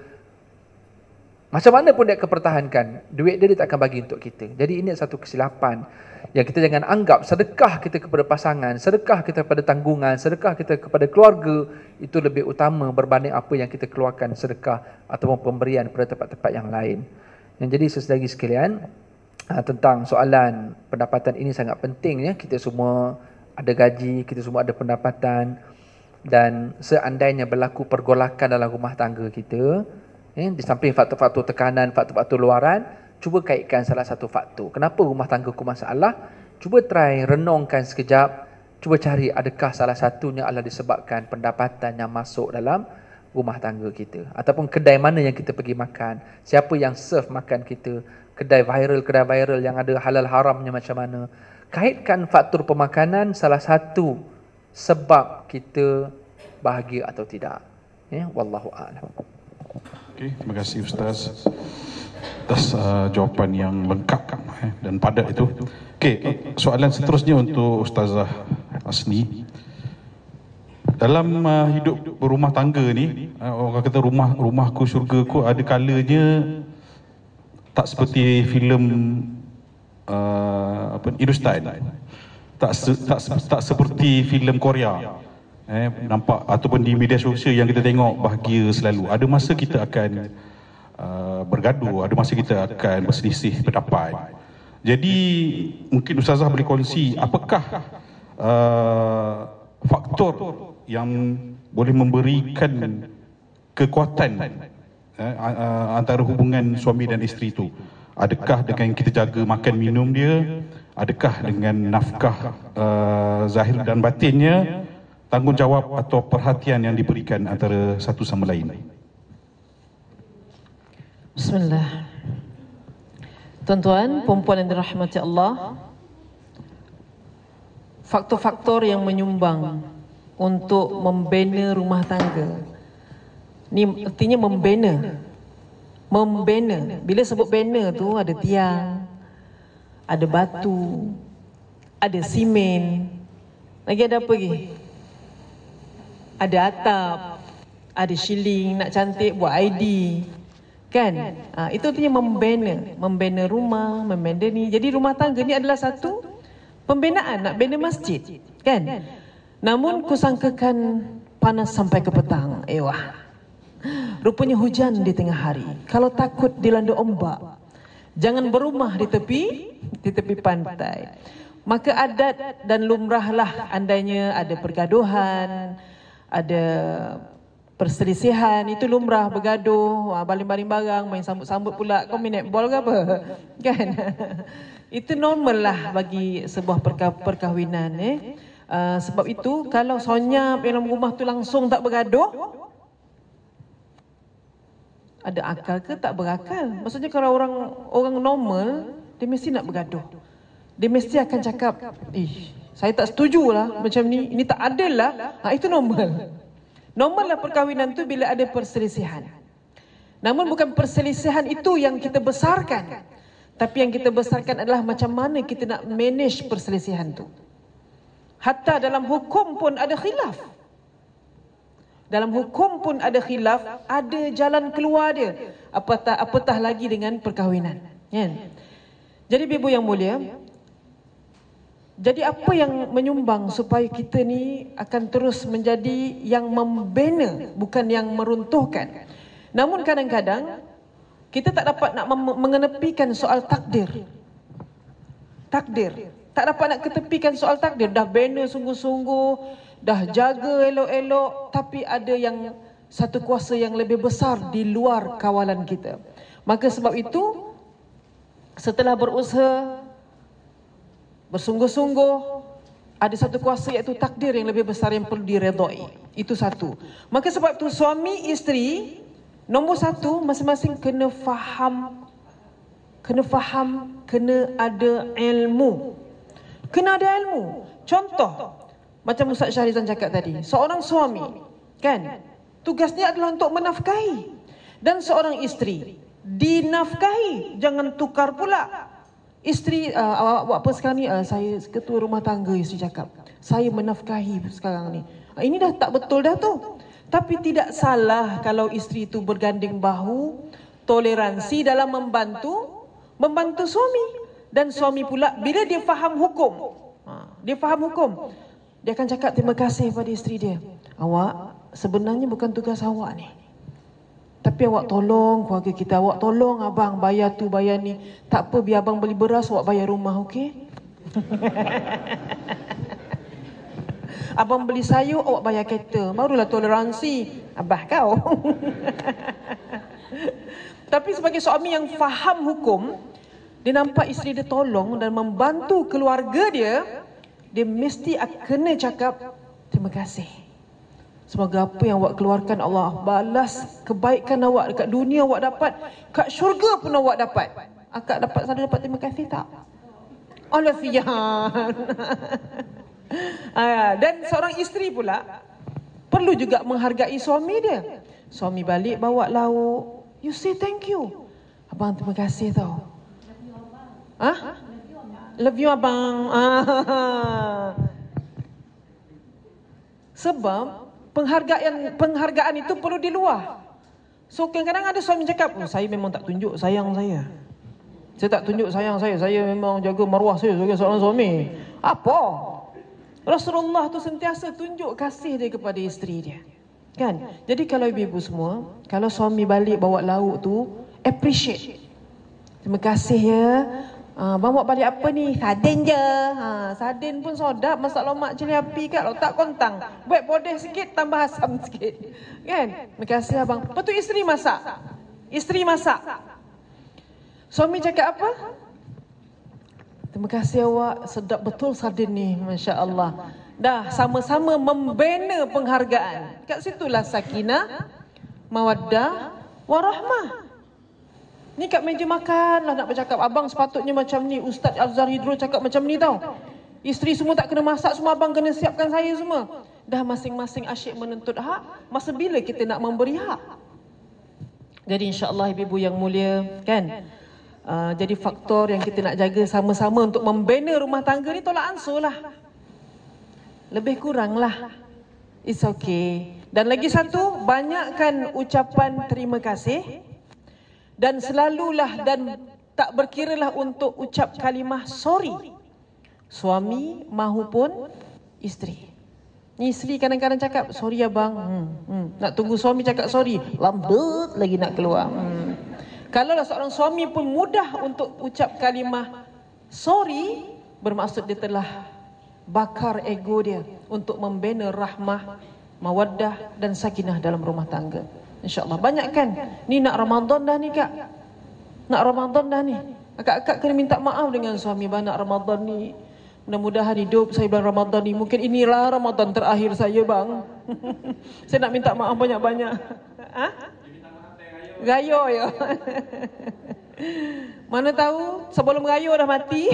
macam mana pun dia akan pertahankan, duit dia tak akan bagi untuk kita. Jadi ini satu kesilapan yang kita jangan anggap sedekah kita kepada pasangan, sedekah kita kepada tanggungan, sedekah kita kepada keluarga itu lebih utama berbanding apa yang kita keluarkan sedekah ataupun pemberian pada tempat-tempat yang lain. Yang jadi sesedari sekalian, tentang soalan pendapatan ini sangat penting ya. Kita semua ada gaji, kita semua ada pendapatan, dan seandainya berlaku pergolakan dalam rumah tangga kita, di samping faktor-faktor tekanan, faktor-faktor luaran, cuba kaitkan salah satu faktor. Kenapa rumah tanggaku masalah? Cuba try renungkan sekejap, cuba cari adakah salah satunya adalah disebabkan pendapatan yang masuk dalam rumah tangga kita, ataupun kedai mana yang kita pergi makan, siapa yang serve makan kita, kedai viral yang ada halal haramnya macam mana. Kaitkan faktor pemakanan salah satu sebab kita bahagia atau tidak. Wallahu a'lam. Okey, terima kasih Ustaz atas jawapan yang lengkap dan padat itu. Okey, soalan seterusnya untuk Ustazah Asni. Dalam hidup berumah tangga ni, orang kata rumahku syurgaku, ada kalanya tak seperti filem Hindustan. Tak seperti filem Korea. Nampak ataupun di media sosial yang kita tengok bahagia selalu. Ada masa kita akan bergaduh, ada masa kita akan berselisih pendapat. Jadi mungkin Ustazah boleh kongsi apakah faktor yang boleh memberikan kekuatan antara hubungan suami dan isteri itu. Adakah dengan kita jaga makan minum dia, adakah dengan nafkah zahir dan batinnya, tanggungjawab atau perhatian yang diberikan antara satu sama lain. Bismillah. Tuan-tuan, perempuan yang dirahmati Allah, faktor-faktor yang menyumbang untuk membina rumah tangga ni, artinya membina. Bila sebut bina tu, ada tiang, ada batu, ada simen, lagi ada apa lagi? Ada atap, ada shilling, nak cantik buat ID, kan? Itu artinya membina rumah, membina ni. Jadi rumah tangga ni adalah satu pembinaan, nak bina masjid, kan? Namun kusangkakan panas sampai ke petang. Rupanya hujan di tengah hari. Kalau takut dilanda ombak, jangan berumah di tepi pantai. Maka adat dan lumrahlah andainya ada pergaduhan, ada perselisihan, itu lumrah bergaduh, baling-baling barang, main sambut-sambut pula, kau main netball ke apa? Kan? Itu normal lah bagi sebuah perkahwinan. Sebab itu kalau sonyap dalam rumah tu langsung tak bergaduh, Ada akal ke tak berakal? Maksudnya kalau orang normal, dia mesti nak bergaduh. Dia mesti akan cakap, saya tak setuju lah macam ni, ini tak adil lah. Itu normal. Normal lah perkahwinan tu bila ada perselisihan. Namun bukan perselisihan itu yang kita besarkan. Tapi yang kita besarkan adalah macam mana kita nak manage perselisihan tu. Hatta dalam hukum pun ada khilaf. Dalam hukum pun ada khilaf, ada jalan keluar dia. Apatah lagi dengan perkahwinan. Jadi ibu yang mulia, jadi apa yang menyumbang supaya kita ni akan terus menjadi yang membina, bukan yang meruntuhkan. Namun kadang-kadang kita tak dapat nak mengenepikan soal takdir. Tak dapat nak ketepikan soal takdir. Dah bina sungguh-sungguh, dah jaga elok-elok, tapi ada yang satu kuasa yang lebih besar di luar kawalan kita. Maka sebab itu, setelah berusaha bersungguh-sungguh, ada satu kuasa iaitu takdir yang lebih besar yang perlu diredai. Itu satu. Maka sebab itu suami isteri, nombor satu, masing-masing kena faham, kena ada ilmu. Kena ada ilmu. Contoh, macam Ustaz Syahrizan cakap tadi, seorang suami, kan, tugasnya adalah untuk menafkahi. Dan seorang isteri, dinafkahi, jangan tukar pula. Isteri, awak buat apa sekarang ni? Saya ketua rumah tangga, isteri cakap. Saya menafkahi sekarang ni. Ini dah tak betul dah tu. Tapi tidak salah kalau isteri itu berganding bahu, toleransi dalam membantu suami. Dan suami pula, bila dia faham hukum, dia akan cakap terima kasih pada isteri dia. Awak, sebenarnya bukan tugas awak ni. Tapi awak tolong keluarga kita, awak tolong abang bayar tu, bayar ni. Tak apa, biar abang beli beras, awak bayar rumah, okey? Abang beli sayur, awak bayar kereta. Barulah toleransi. Abah kau. Tapi sebagai suami yang faham hukum, dia nampak isteri dia tolong dan membantu keluarga dia, dia mesti kena cakap terima kasih. Semoga apa yang awak keluarkan Allah balas kebaikan awak dekat dunia awak dapat, kat syurga pun awak dapat. Akak dapat terima kasih tak? Alafian. Dan seorang isteri pula perlu juga menghargai suami dia. Suami balik bawa lauk, you say thank you. Abang terima kasih tau. Love you abang. Sebab penghargaan itu perlu di luar. So kadang-kadang ada suami cakap, saya memang tak tunjuk sayang saya. Saya tak tunjuk sayang saya. Saya memang jaga maruah saya sebagai seorang suami. Apa? Rasulullah tu sentiasa tunjuk kasih dia kepada isteri dia. Kan? Jadi kalau ibu-ibu semua, kalau suami balik bawa lauk tu, appreciate. Terima kasih ya. Bang buat balik apa ni? Sardin je. Sardin pun sedap. Masak lomak cili api kat letak kontang. Buat podeh sikit, tambah asam sikit. Kan? Terima kasih abang. Lepas tu isteri masak. Suami cakap apa? Terima kasih awak. Sedap betul sardin ni. Masya Allah. Dah sama-sama membina penghargaan. Kat situlah sakinah, mawaddah, warahmah. Ni kat meja makan lah nak bercakap. Abang sepatutnya macam ni. Ustaz Azhar Hidro cakap macam ni tau. Isteri semua tak kena masak, semua abang kena siapkan saya semua. Dah masing-masing asyik menuntut hak. Masa bila kita nak memberi hak? Jadi insya-Allah ibu-ibu yang mulia, kan? Jadi faktor yang kita nak jaga sama-sama untuk membina rumah tangga ni tolak ansur lah. Lebih kurang lah. It's okay. Dan lagi satu, banyakkan ucapan terima kasih. Dan selalulah dan tak berkiralah untuk ucap kalimah sorry. Suami mahupun isteri. Ni isteri kadang-kadang cakap sorry abang. Nak tunggu suami cakap sorry, lambat lagi nak keluar. Kalaulah seorang suami pun mudah untuk ucap kalimah sorry, bermaksud dia telah bakar ego dia untuk membina rahmah, mawaddah dan sakinah dalam rumah tangga. InsyaAllah. Banyak kan? Ni nak Ramadan dah ni kak. Nak Ramadan dah ni. Akak-akak kena minta maaf dengan suami bang, nak Ramadan ni. Mudah-mudahan hidup saya bulan Ramadan ni. Mungkin inilah Ramadan terakhir saya bang. Saya nak minta maaf banyak-banyak. Gayo ya. Mana tahu sebelum gayo dah mati.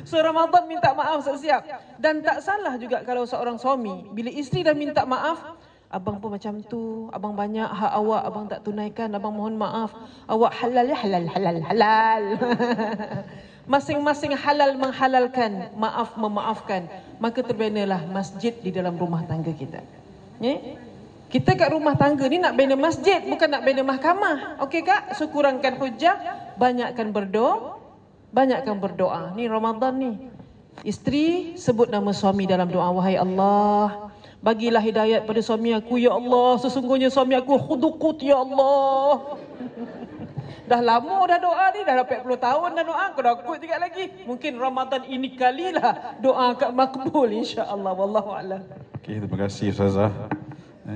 So Ramadan minta maaf siap-siap. Dan tak salah juga kalau seorang suami bila isteri dah minta maaf, abang pun macam tu, abang banyak hak awak abang tak tunaikan, abang mohon maaf. Awak halal ya halal. Masing-masing halal menghalalkan, maaf memaafkan. Maka terbenalah masjid di dalam rumah tangga kita. Kita kat rumah tangga ni nak bina masjid, bukan nak bina mahkamah. Okey Kak? So kurangkan hujah, banyakkan berdoa. Banyakkan berdoa. Ni Ramadan ni. Isteri sebut nama suami dalam doa. Wahai Allah, bagilah hidayat pada suami aku ya Allah. Sesungguhnya suami aku khudukut ya Allah. Dah lama dah doa ni, dah 80 tahun dah doa, aku dah kut juga lagi. Mungkin Ramadan ini kalilah doa akak makbul insya-Allah. Wallahu a'lam. Okey, terima kasih Ustazah.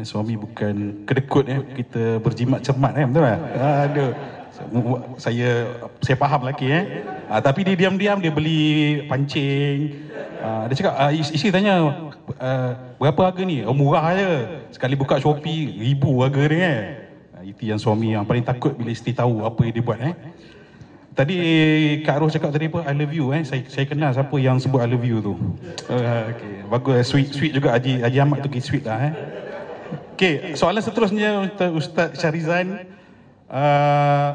Suami bukan kedekut kita berjimat cermat betul tak? Aduh. Saya faham lelaki tapi dia diam-diam dia beli pancing. Dia cakap isteri tanya berapa harga ni? Oh, murah je. Sekali buka Shopee 1000 harga dia Itu yang suami yang paling takut bila isteri tahu apa yang dia buat Tadi Kak Ros cakap tadi apa? I love you saya kenal siapa yang sebut I love you tu. Okay. Bagus, sweet juga Haji Ahmad tu sweet lah Okey, soalan seterusnya Ustaz Syarizan.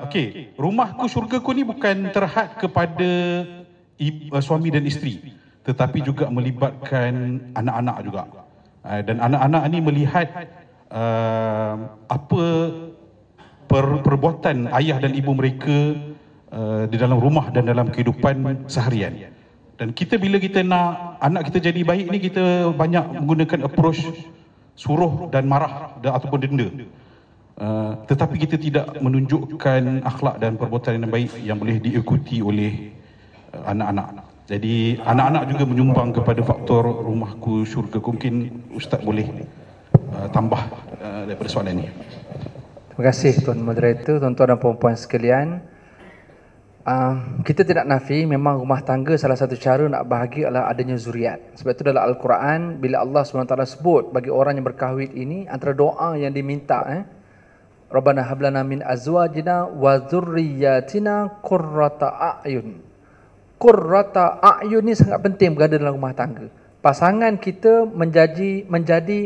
Okey, rumahku syurgaku ni bukan terhad kepada suami dan isteri, tetapi juga melibatkan anak-anak juga. Dan anak-anak ni melihat apa perbuatan ayah dan ibu mereka di dalam rumah dan dalam kehidupan seharian. Dan kita bila kita nak anak kita jadi baik ni, kita banyak menggunakan approach suruh dan marah ataupun denda. Tetapi kita tidak menunjukkan akhlak dan perbuatan yang baik yang boleh diikuti oleh anak-anak. Jadi anak-anak juga menyumbang kepada faktor rumahku syurgaku. Mungkin Ustaz boleh tambah daripada soalan ini. Terima kasih Tuan Moderator, tuan-tuan dan puan-puan sekalian. Kita tidak nafi memang rumah tangga salah satu cara nak bahagia adalah adanya zuriat. Sebab itu dalam Al-Quran bila Allah SWT sebut bagi orang yang berkahwin ini, antara doa yang diminta Rabbana hablana min azwajina wa dzurriyyatina qurrata a'yun. Qurrata a'yun ni sangat penting berada dalam rumah tangga. Pasangan kita menjadi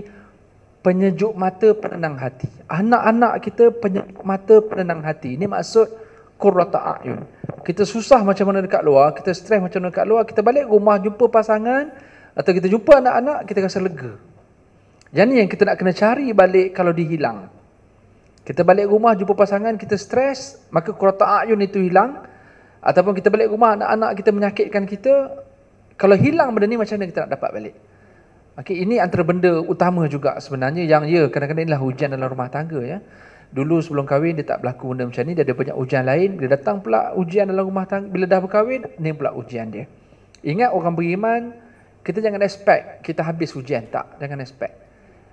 penyejuk mata, penenang hati. Anak-anak kita penyejuk mata, penenang hati. Ini maksud qurrata a'yun. Kita susah macam mana dekat luar, kita stres macam mana dekat luar, kita balik rumah jumpa pasangan atau kita jumpa anak-anak, kita rasa lega. Yang ni yang kita nak kena cari balik kalau dihilang. Kita balik rumah jumpa pasangan, kita stres, maka qurrata a'yun itu hilang. Ataupun kita balik rumah anak-anak kita menyakitkan kita, kalau hilang benda ni macam mana kita nak dapat balik? Okay, ini antara benda utama juga sebenarnya yang kadang-kadang inilah ujian dalam rumah tangga Dulu sebelum kahwin dia tak berlaku benda macam ni, dia ada banyak ujian lain. Bila datang pula ujian dalam rumah tangga, bila dah berkahwin, ni pula ujian dia. Ingat orang beriman, kita jangan expect kita habis ujian, tak, jangan expect.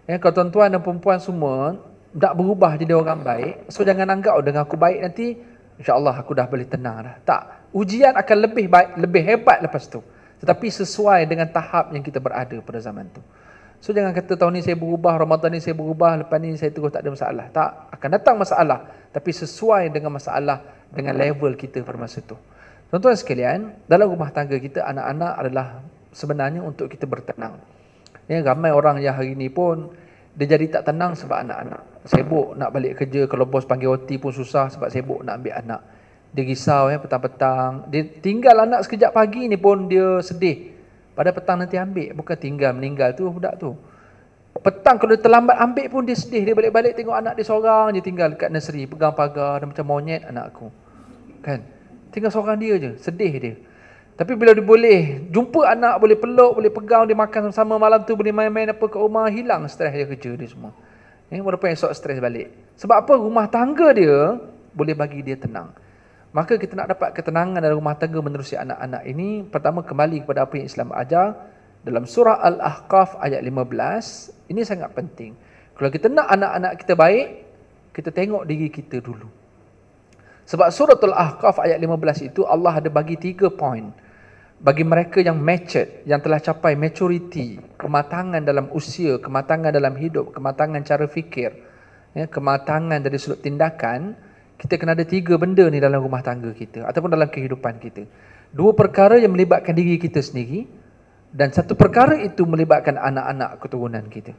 Kalau tuan-tuan dan perempuan semua tak berubah jadi orang baik, so jangan anggap dengan aku baik nanti insya-Allah aku dah boleh tenang dah. Tak, ujian akan lebih baik, lebih hebat lepas tu. Tetapi sesuai dengan tahap yang kita berada pada zaman tu. So jangan kata tahun ni saya berubah, Ramadan ni saya berubah, lepas ni saya terus tak ada masalah. Tak, akan datang masalah, tapi sesuai dengan masalah, dengan level kita pada masa tu. Tuan-tuan sekalian, dalam rumah tangga kita, anak-anak adalah sebenarnya untuk kita bertenang. Ramai orang yang hari ni pun dia jadi tak tenang sebab anak-anak. Sibuk nak balik kerja, kalau bos panggil OT pun susah sebab sibuk nak ambil anak. Dia risau petang-petang. Dia tinggal anak sekejap pagi ni pun dia sedih. Pada petang nanti ambil, bukan tinggal meninggal tu budak tu. Petang kalau dia terlambat ambil pun dia sedih. Dia balik-balik tengok anak dia seorang je tinggal dekat nursery, pegang pagar, dan macam monyet anak aku. Kan? Tinggal seorang dia je, sedih dia. Tapi bila dia boleh jumpa anak, boleh peluk, boleh pegang, dia makan sama-sama malam tu, boleh main-main apa kat rumah, hilang stres dia kerja dia semua. Walaupun esok stres balik. Sebab apa? Rumah tangga dia boleh bagi dia tenang. Maka kita nak dapat ketenangan dalam rumah tangga menerusi anak-anak ini. Pertama, kembali kepada apa yang Islam ajar. Dalam surah Al-Ahqaf ayat 15, ini sangat penting. Kalau kita nak anak-anak kita baik, kita tengok diri kita dulu. Sebab surah Al-Ahqaf ayat 15 itu Allah ada bagi 3 poin. Bagi mereka yang matured, yang telah capai maturity, kematangan dalam usia, kematangan dalam hidup, kematangan cara fikir. kematangan dari sudut tindakan, kita kena ada 3 benda ni dalam rumah tangga kita ataupun dalam kehidupan kita. 2 perkara yang melibatkan diri kita sendiri, dan 1 perkara itu melibatkan anak-anak keturunan kita.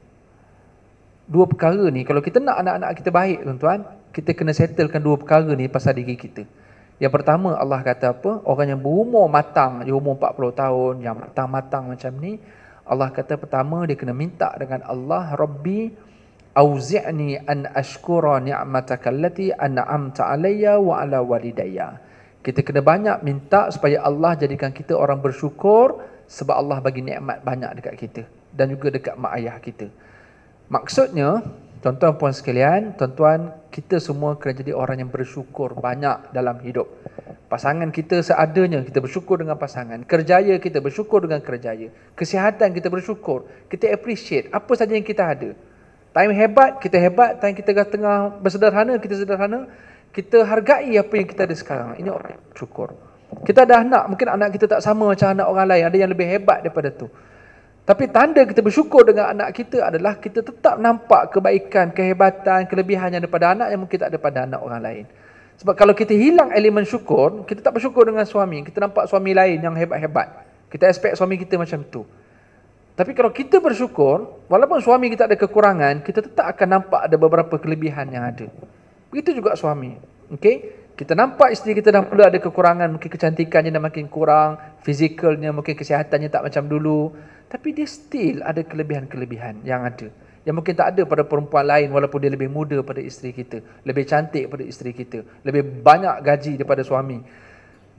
2 perkara ni, kalau kita nak anak-anak kita baik tuan-tuan, kita kena settlekan 2 perkara ni pasal diri kita. Yang pertama, Allah kata apa? Orang yang berumur matang, dia umur 40 tahun, yang matang-matang macam ni, Allah kata pertama dia kena minta dengan Allah, Rabbi auzi'ni an ashkura ni'mataka allati an'amta alayya wa ala walidayya. Kita kena banyak minta supaya Allah jadikan kita orang bersyukur sebab Allah bagi nikmat banyak dekat kita dan juga dekat mak ayah kita. Maksudnya, tuan-tuan puan sekalian, tuan-tuan, kita semua kena jadi orang yang bersyukur banyak dalam hidup. Pasangan kita seadanya, kita bersyukur dengan pasangan. Kerjaya kita bersyukur dengan kerjaya. Kesihatan kita bersyukur. Kita appreciate apa saja yang kita ada. Time hebat, kita hebat. Time kita tengah bersederhana, kita sederhana. Kita hargai apa yang kita ada sekarang. Ini orang yang bersyukur. Kita ada anak, mungkin anak kita tak sama macam anak orang lain. Ada yang lebih hebat daripada tu. Tapi tanda kita bersyukur dengan anak kita adalah kita tetap nampak kebaikan, kehebatan, kelebihan yang daripada anak yang mungkin tak ada pada anak orang lain. Sebab kalau kita hilang elemen syukur, kita tak bersyukur dengan suami. Kita nampak suami lain yang hebat-hebat. Kita expect suami kita macam tu. Tapi kalau kita bersyukur, walaupun suami kita ada kekurangan, kita tetap akan nampak ada beberapa kelebihan yang ada. Begitu juga suami. Okay? Kita nampak isteri kita dah mula ada kekurangan, mungkin kecantikannya dah makin kurang, fizikalnya, mungkin kesihatannya tak macam dulu. Tapi dia still ada kelebihan-kelebihan yang ada. Yang mungkin tak ada pada perempuan lain walaupun dia lebih muda pada isteri kita. Lebih cantik pada isteri kita. Lebih banyak gaji daripada suami.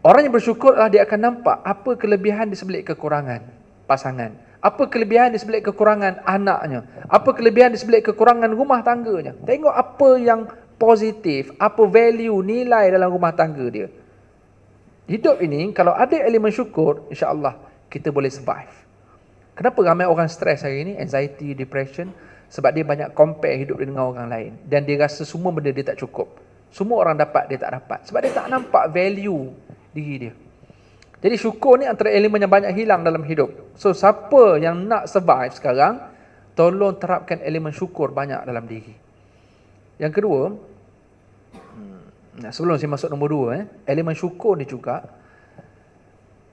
Orang yang bersyukur adalah dia akan nampak apa kelebihan di sebelah kekurangan pasangan. Apa kelebihan di sebelah kekurangan anaknya. Apa kelebihan di sebelah kekurangan rumah tangganya. Tengok apa yang positif, apa value, nilai dalam rumah tangga dia. Hidup ini, kalau ada elemen syukur, insya-Allah kita boleh survive. Kenapa ramai orang stres hari ini? Anxiety, depression. Sebab dia banyak compare hidup dia dengan orang lain. Dan dia rasa semua benda dia tak cukup. Semua orang dapat, dia tak dapat. Sebab dia tak nampak value diri dia. Jadi syukur ni antara elemen yang banyak hilang dalam hidup. So siapa yang nak survive sekarang, tolong terapkan elemen syukur banyak dalam diri. Yang kedua, sebelum saya masuk nombor 2, elemen syukur ni juga,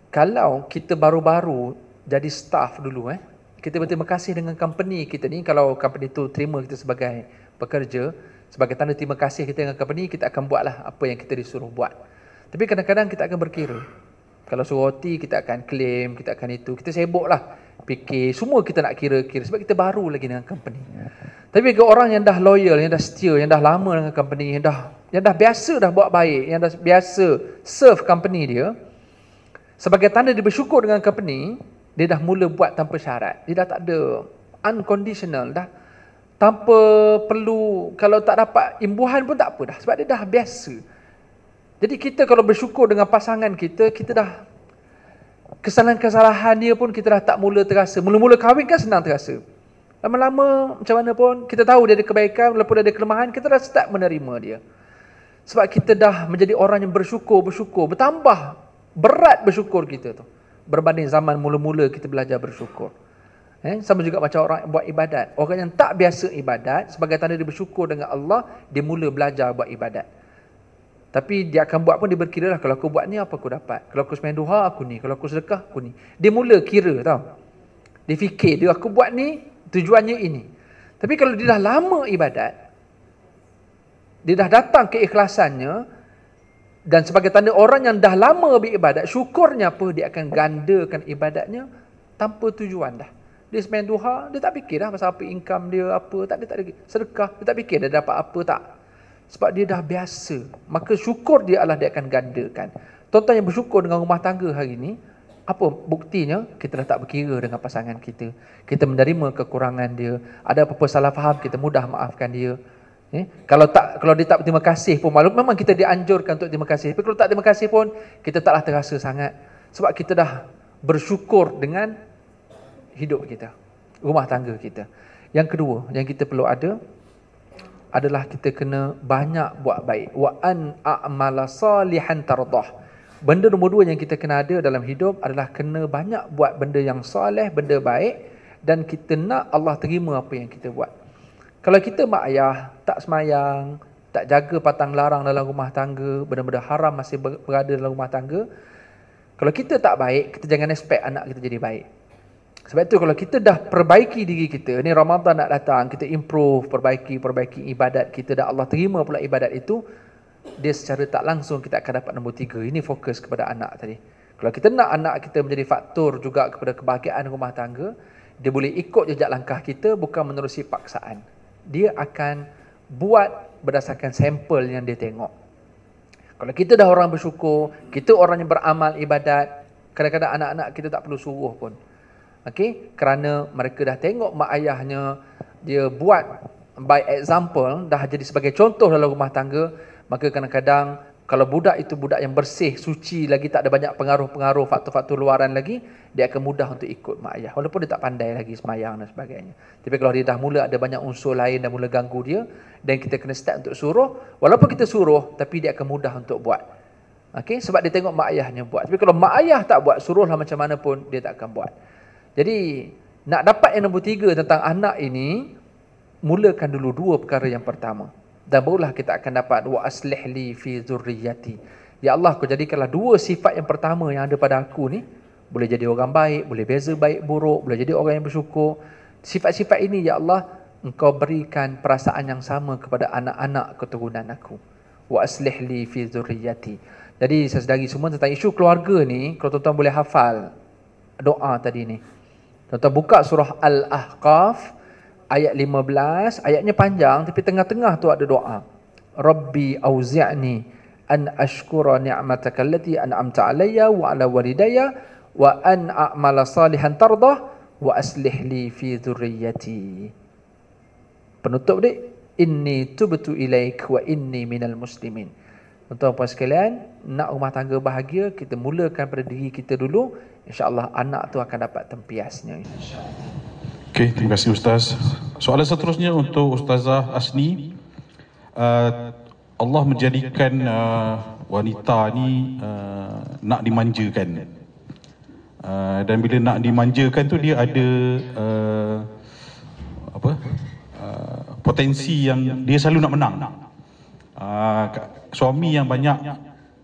kalau kita baru-baru jadi staff dulu, kita berterima kasih dengan company kita ni. Kalau company tu terima kita sebagai pekerja, sebagai tanda terima kasih kita dengan company, kita akan buatlah apa yang kita disuruh buat. Tapi kadang-kadang kita akan berkira. Kalau suruh OT, kita akan claim, kita akan itu. Kita sibuk lah fikir, semua kita nak kira-kira sebab kita baru lagi dengan company. Tapi bagi orang yang dah loyal, yang dah setia, yang dah lama dengan company, yang dah biasa dah buat baik, yang dah biasa serve company dia, sebagai tanda dia bersyukur dengan company, dia dah mula buat tanpa syarat. Dia dah tak ada unconditional dah. Tanpa perlu, kalau tak dapat imbuhan pun tak apa dah. Sebab dia dah biasa. Jadi kita kalau bersyukur dengan pasangan kita, kita dah, kesalahan-kesalahan dia pun kita dah tak mula terasa. Mula-mula kahwin kan senang terasa. Lama-lama macam mana pun, kita tahu dia ada kebaikan, walaupun dia ada kelemahan, kita dah start menerima dia. Sebab kita dah menjadi orang yang bersyukur. Bertambah berat bersyukur kita tu. Berbanding zaman mula-mula kita belajar bersyukur. Sama juga macam orang yang buat ibadat. Orang yang tak biasa ibadat, sebagai tanda dia bersyukur dengan Allah, dia mula belajar buat ibadat. Tapi dia akan buat pun dia berkira lah, kalau aku buat ni apa aku dapat. Kalau aku sembahyang duha aku ni, kalau aku sedekah aku ni. Dia mula kira tau. Dia fikir, dia aku buat ni tujuannya ini. Tapi kalau dia dah lama ibadat, dia dah datang keikhlasannya, dan sebagai tanda orang yang dah lama beribadat, syukurnya apa? Dia akan gandakan ibadatnya tanpa tujuan dah. Dia sembahyang duha, dia tak fikir dah pasal apa income dia, apa, tak ada sedekah, dia tak fikir dia dapat apa, tak. Sebab dia dah biasa. Maka syukur dia adalah dia akan gandakan. Tuan-tuan yang bersyukur dengan rumah tangga hari ini, apa buktinya? Kita dah tak berkira dengan pasangan kita. Kita menerima kekurangan dia. Ada apa-apa salah faham, kita mudah maafkan dia. Kalau dia tak berterima kasih pun, memang kita dianjurkan untuk terima kasih. Tapi kalau tak terima kasih pun, kita taklah terasa sangat. Sebab kita dah bersyukur dengan hidup kita, rumah tangga kita. Yang kedua, yang kita perlu ada adalah kita kena banyak buat baik. Wa an a'mala salihan tardah. Benda nombor 2 yang kita kena ada dalam hidup adalah kena banyak buat benda yang soleh, benda baik, dan kita nak Allah terima apa yang kita buat. Kalau kita mak ayah tak semayang, tak jaga patang larang dalam rumah tangga, benda-benda haram masih berada dalam rumah tangga, kalau kita tak baik, kita jangan expect anak kita jadi baik. Sebab itu kalau kita dah perbaiki diri kita, ni Ramadan nak datang, kita improve, perbaiki ibadat kita, dan Allah terima pula ibadat itu, dia secara tak langsung kita akan dapat nombor 3. Ini fokus kepada anak tadi. Kalau kita nak anak kita menjadi faktor juga kepada kebahagiaan rumah tangga, dia boleh ikut jejak langkah kita, bukan menerusi paksaan. Dia akan buat berdasarkan sampel yang dia tengok. Kalau kita dah orang bersyukur, kita orang yang beramal ibadat, kadang-kadang anak-anak kita tak perlu suruh pun. Okey, kerana mereka dah tengok mak ayahnya dia buat by example, dah jadi sebagai contoh dalam rumah tangga, maka kadang-kadang kalau budak itu budak yang bersih, suci lagi, tak ada banyak pengaruh-pengaruh faktor-faktor luaran lagi, dia akan mudah untuk ikut mak ayah walaupun dia tak pandai lagi semayang dan sebagainya. Tapi kalau dia dah mula ada banyak unsur lain dan mula ganggu dia, dan kita kena start untuk suruh, walaupun kita suruh tapi dia akan mudah untuk buat. Okey, sebab dia tengok mak ayahnya buat. Tapi kalau mak ayah tak buat, suruhlah macam mana pun dia tak akan buat. Jadi nak dapat yang nombor 3 tentang anak ini, mulakan dulu 2 perkara yang pertama. Dan barulah kita akan dapat wa aslih li fi zurriyyati. Ya Allah, kau jadikanlah 2 sifat yang pertama yang ada pada aku ni, boleh jadi orang baik, boleh beza baik buruk, boleh jadi orang yang bersyukur. Sifat-sifat ini ya Allah, engkau berikan perasaan yang sama kepada anak-anak keturunan aku. Wa aslih li fi zurriyyati. Jadi saudari semua, tentang isu keluarga ni, kalau tuan-tuan boleh hafal doa tadi ni. Tuan-tuan buka surah Al-Ahqaf ayat 15, ayatnya panjang tapi tengah-tengah tu ada doa. Rabbi auzi'ni an ashkura ni'mataka allati an'amta alayya wa ala walidayya wa an a'mala salihan tardah wa aslih li fi dhurriyyati. Penutup dia, inni tubtu ilaik wa inni minal muslimin. Tuan-tuan puan sekalian, nak rumah tangga bahagia, kita mulakan pada diri kita dulu, insya-Allah anak tu akan dapat tempiasnya, insya-Allah. Okey, terima kasih Ustaz. Soalan seterusnya untuk Ustazah Asni. Allah menjadikan wanita ni nak dimanjakan. Dan bila nak dimanjakan tu dia ada potensi yang dia selalu nak menang. Suami yang banyak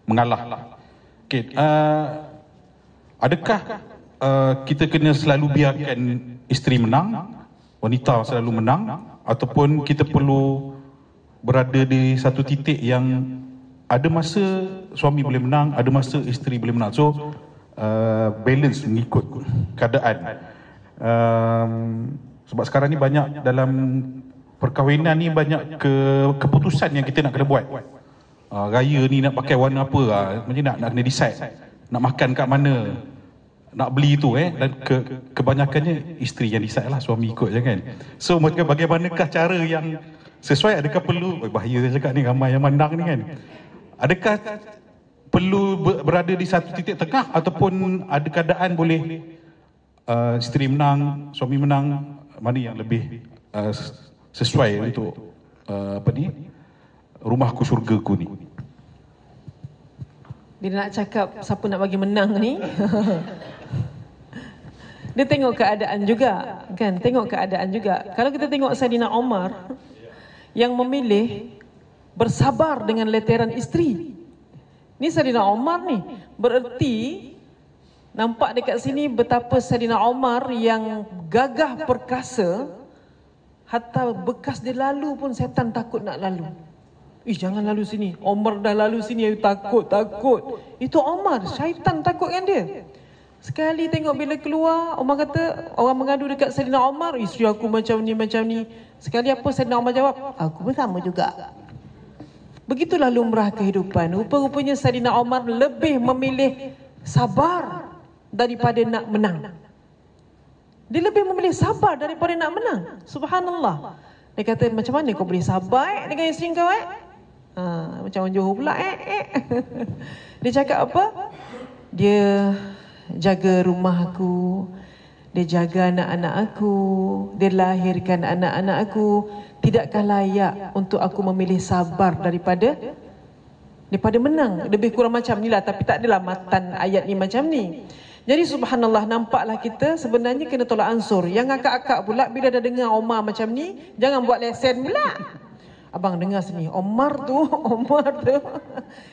mengalah. Okey, adakah kita kena selalu biarkan isteri menang, wanita selalu menang, ataupun kita perlu berada di satu titik yang ada masa suami boleh menang, ada masa isteri boleh menang. So balance mengikut keadaan. Sebab sekarang ni banyak dalam perkahwinan ni banyak keputusan yang kita nak kena buat. Raya ni nak pakai warna apa, macam nak kena decide. Nak makan kat mana, nak beli tu dan kebanyakannya isteri yang decide lah, suami ikut je kan. So bagaimanakah cara yang sesuai? Adakah perlu, bahaya saya cakap ni, ramai yang mandang ni kan, adakah perlu berada di satu titik tengah, ataupun ada keadaan boleh isteri menang, suami menang, mana yang lebih sesuai untuk rumahku syurgaku ni? Bila nak cakap siapa nak bagi menang ni dia tengok keadaan juga kan, tengok keadaan juga. Kalau kita tengok Saidina Umar yang memilih bersabar dengan leteran isteri, ni Saidina Umar ni, bererti nampak dekat sini betapa Saidina Umar yang gagah perkasa, hatta bekas dia lalu pun setan takut nak lalu. Jangan lalu sini, Umar dah lalu sini, takut. Itu Umar, syaitan takut kan dia. Sekali tengok bila keluar, Umar kata, orang mengadu dekat Saidina Umar, isteri aku macam ni. Sekali apa Saidina Umar jawab? Aku pun sama juga. Begitulah lumrah kehidupan. Rupa-rupanya Saidina Umar lebih memilih sabar daripada nak menang. Dia lebih memilih sabar daripada nak menang. Subhanallah. Dia kata, macam mana kau boleh sabar dengan isteri kau macam orang Johor pula Dia cakap apa? Dia jaga rumah aku, dia jaga anak-anak aku, dia lahirkan anak-anak aku. Tidakkah layak untuk aku memilih sabar daripada menang? Lebih kurang macam ni lah, tapi tak adalah matan ayat ni macam ni. Jadi subhanallah, nampaklah kita sebenarnya kena tolak ansur. Yang akak-akak pula bila dah dengar Omar macam ni, jangan buat lesen pula. Abang dengar sini, Omar tu.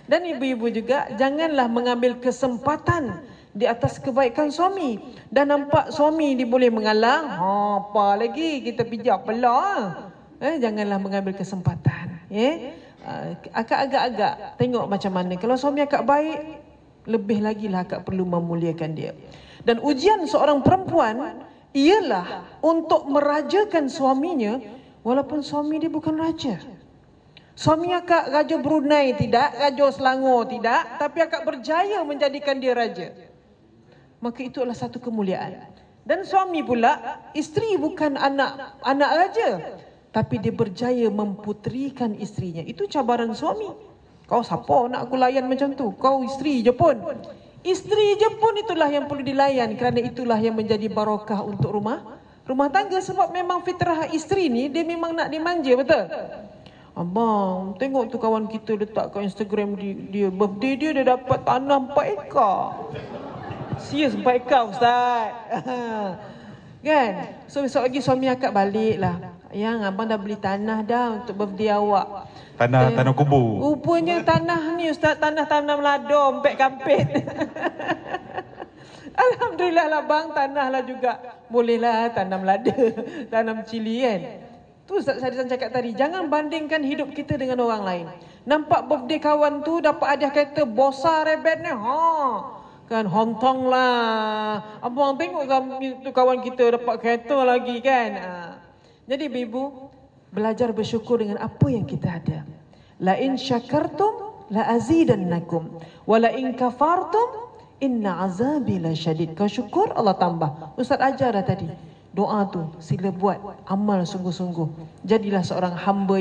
Dan ibu-ibu juga, janganlah mengambil kesempatan di atas kebaikan suami. Dan nampak suami dia boleh mengalah, apa lagi kita pijak pula. Janganlah mengambil kesempatan. Akak agak-agak tengok macam mana. Kalau suami akak baik, lebih lagi lah akak perlu memuliakan dia. Dan ujian seorang perempuan ialah untuk merajakan suaminya walaupun suami dia bukan raja. Suami akak raja Brunei tidak, raja Selangor tidak, tapi akak berjaya menjadikan dia raja. Maka itu adalah satu kemuliaan. Dan suami pula, isteri bukan anak raja, tapi dia berjaya memputerikan isterinya. Itu cabaran suami. Kau siapa nak aku layan macam tu? Kau isteri je pun. Isteri je pun itulah yang perlu dilayan, kerana itulah yang menjadi barakah untuk rumah tangga. Sebab memang fitrah isteri ni, dia memang nak dimanja, betul? Abang, tengok tu kawan kita letak kat Instagram dia birthday dia dapat tanah 4 ekar. Serius 4 ekar Ustaz. Kan? So besok lagi suami akak balik lah. Yang abang dah beli tanah dah untuk birthday awak. Tanah kubur. Rupanya tanah ni Ustaz, tanah ladom, pek kampit. Alhamdulillah lah bang, tanah lah juga. Bolehlah tanam lada, tanam cili kan. Tu Ustaz Syahrizan cakap tadi, jangan bandingkan hidup kita dengan orang lain. Nampak birthday kawan tu dapat hadiah kereta besar rebet ni. Kan hontong lah. Abang tengok tu kawan kita dapat kereta lagi kan. Jadi ibu, belajar bersyukur dengan apa yang kita ada. La in syakartum la azidannakum wa la in kafartum inna azabi lasyadid. Kau syukur, Allah tambah. Ustaz ajar dah tadi. Doa tu sila buat, amal sungguh-sungguh. Jadilah seorang hamba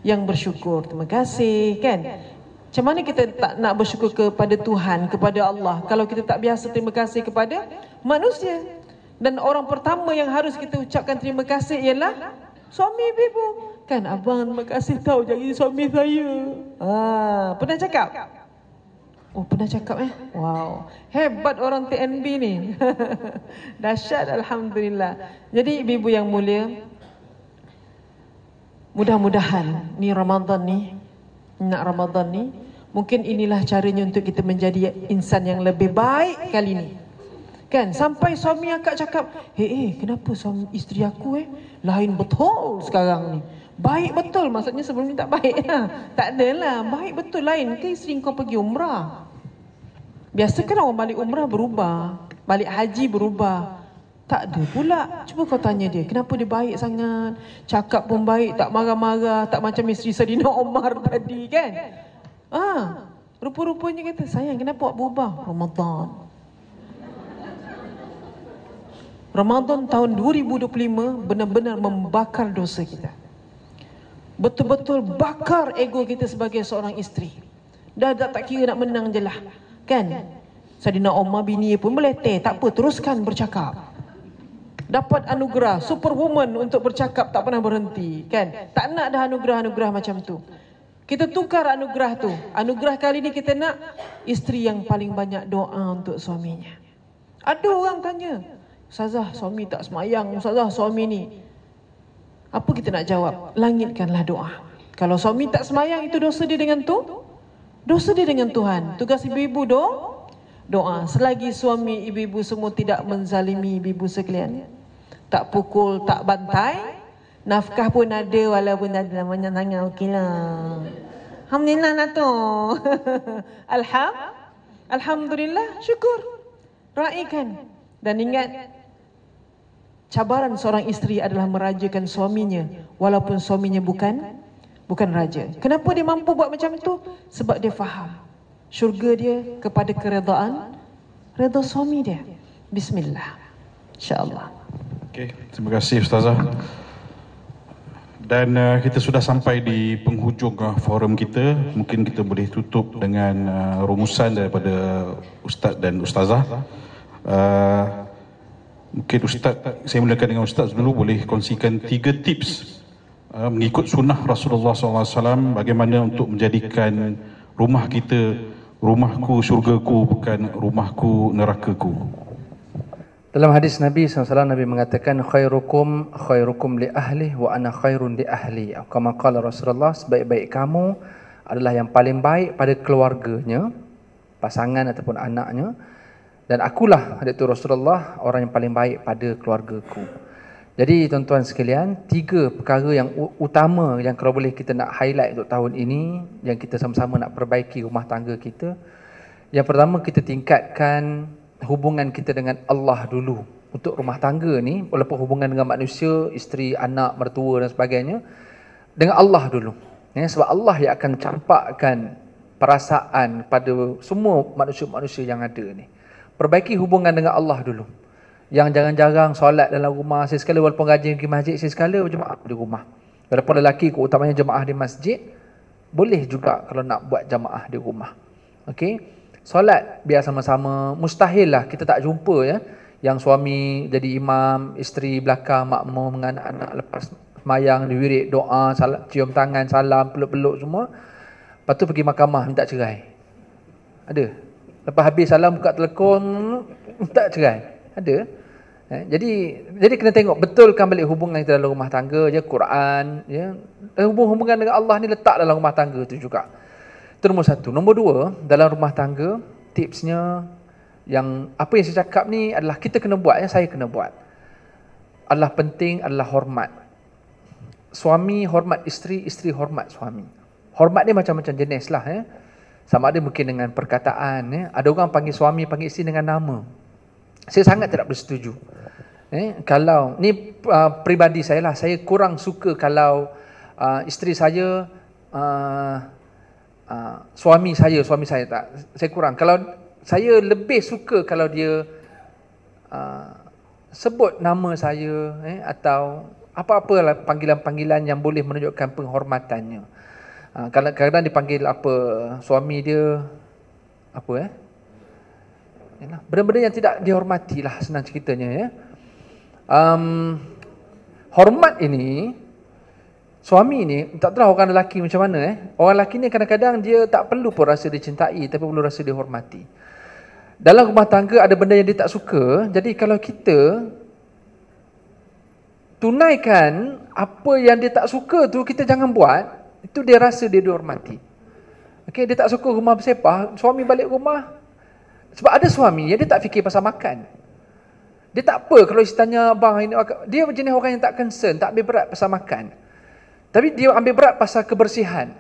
yang bersyukur. Terima kasih kan. Macam mana kita tak nak bersyukur kepada Tuhan, kepada Allah, kalau kita tak biasa terima kasih kepada manusia? Dan orang pertama yang harus kita ucapkan terima kasih ialah suami ibu. Kan abang terima kasih tahu jadi suami saya. Pernah cakap? Oh pernah cakap Wow. Hebat orang TNB ni. Dahsyat alhamdulillah. Jadi ibu-ibu yang mulia, mudah-mudahan ni Ramadan ni, mungkin inilah caranya untuk kita menjadi insan yang lebih baik kali ni. Kan sampai suami akak cakap, kenapa suami isteri aku lain betul sekarang ni. Baik betul, maksudnya sebelum ni tak baik tak adalah, baik betul. Lain ke isteri kau pergi umrah? Biasa kan orang balik umrah berubah, balik haji berubah. Tak ada pula. Cuba kau tanya dia, kenapa dia baik sangat? Cakap pun baik, tak marah-marah, tak macam isteri Saidina Omar tadi kan. Rupa-rupanya kata, sayang kenapa awak berubah? Ramadan tahun 2025 benar-benar membakar dosa kita. Betul-betul bakar ego kita sebagai seorang isteri. Dah tak kira nak menang je lah. Kan? Saidina Omar bini pun meletih. Tak apa, teruskan bercakap. Dapat anugerah superwoman untuk bercakap tak pernah berhenti. Kan? Tak nak dah anugerah-anugerah macam tu. Kita tukar anugerah tu. Anugerah kali ni kita nak isteri yang paling banyak doa untuk suaminya. Ada orang tanya, Ustazah suami tak semayang, Ustazah suami ni. Apa kita nak jawab? Langitkanlah doa. Kalau suami tak semayang, itu dosa dia dengan dosa dia dengan Tuhan. Tugas ibu-ibu doa. Selagi suami ibu-ibu semua tidak menzalimi ibu-ibu sekalian, tak pukul, tak bantai, nafkah pun ada walaupun ada namanya tanya, okeylah. Alhamdulillah lah tu. Alhamdulillah, syukur. Raikan. Dan ingat, cabaran seorang isteri adalah merajakan suaminya walaupun suaminya bukan raja. Kenapa dia mampu buat macam itu? Sebab dia faham syurga dia kepada redha suami dia. Bismillah, insya-Allah. Okey, terima kasih Ustazah. Dan kita sudah sampai di penghujung forum kita. Mungkin kita boleh tutup dengan rumusan daripada Ustaz dan Ustazah. Mungkin Ustaz, saya mulakan dengan Ustaz dulu, boleh kongsikan 3 tips mengikut sunnah Rasulullah SAW, bagaimana untuk menjadikan rumah kita rumahku syurgaku bukan rumahku nerakaku. Dalam hadis Nabi SAW, Nabi mengatakan khairukum li ahli wa ana khairun li ahli. Kama qala Rasulullah, sebaik-baik kamu adalah yang paling baik pada keluarganya, pasangan ataupun anaknya, dan akulah, iaitu Rasulullah, orang yang paling baik pada keluargaku. Jadi tuan-tuan sekalian, 3 perkara yang utama yang kalau boleh kita nak highlight untuk tahun ini, yang kita sama-sama nak perbaiki rumah tangga kita. Yang pertama, kita tingkatkan hubungan kita dengan Allah dulu. Untuk rumah tangga ni, walaupun hubungan dengan manusia, isteri, anak, mertua dan sebagainya, dengan Allah dulu. Sebab Allah yang akan campakkan perasaan pada semua manusia-manusia yang ada ni. Perbaiki hubungan dengan Allah dulu. Yang jarang-jarang solat dalam rumah, sesekali walaupun rajin pergi masjid, sesekali berjemaah di rumah. Walaupun lelaki utamanya jemaah di masjid, boleh juga kalau nak buat jemaah di rumah. Okey. Solat biar sama-sama. Mustahil lah kita tak jumpa ya, yang suami jadi imam, isteri belakang makmum dengan anak-anak, lepas semayang diwirid doa, cium tangan, salam, peluk-peluk semua. Lepas tu pergi mahkamah minta cerai. Ada. Lepas habis salam buka telekon minta cerai. Ada. Jadi kena tengok betulkan balik hubungan kita dalam rumah tangga je, Quran ya. Hubungan dengan Allah ni letak dalam rumah tangga tu juga. Itu nombor 1. Nombor 2, dalam rumah tangga tipsnya, yang apa yang saya cakap ni adalah kita kena buat, saya kena buat. Adalah penting adalah hormat. Suami hormat isteri, isteri hormat suami. Hormat ni macam-macam jenis lah ya. Sama ada mungkin dengan perkataan ya. Ada orang panggil suami, panggil isteri dengan nama. Saya sangat tidak bersetuju. Kalau ni peribadi saya lah, saya kurang suka kalau isteri saya suami saya tak. Saya kurang. Kalau saya lebih suka kalau dia sebut nama saya atau apa-apalah panggilan-panggilan yang boleh menunjukkan penghormatannya. Kadang-kadang dipanggil apa suami dia apa benda-benda yang tidak dihormati lah, senang ceritanya ya. Hormat ini, suami ni, tak tahu orang lelaki macam mana Orang lelaki ni kadang-kadang dia tak perlu pun rasa dicintai, tapi perlu rasa dihormati. Dalam rumah tangga ada benda yang dia tak suka, jadi kalau kita tunaikan apa yang dia tak suka tu, kita jangan buat, itu dia rasa dia dihormati. Okey, dia tak suka rumah bersepah, suami balik rumah. Sebab ada suami yang dia tak fikir pasal makan. Dia tak apa kalau isteri tanya, abang ini, dia jenis orang yang tak concern, tak ambil berat pasal makan. Tapi dia ambil berat pasal kebersihan.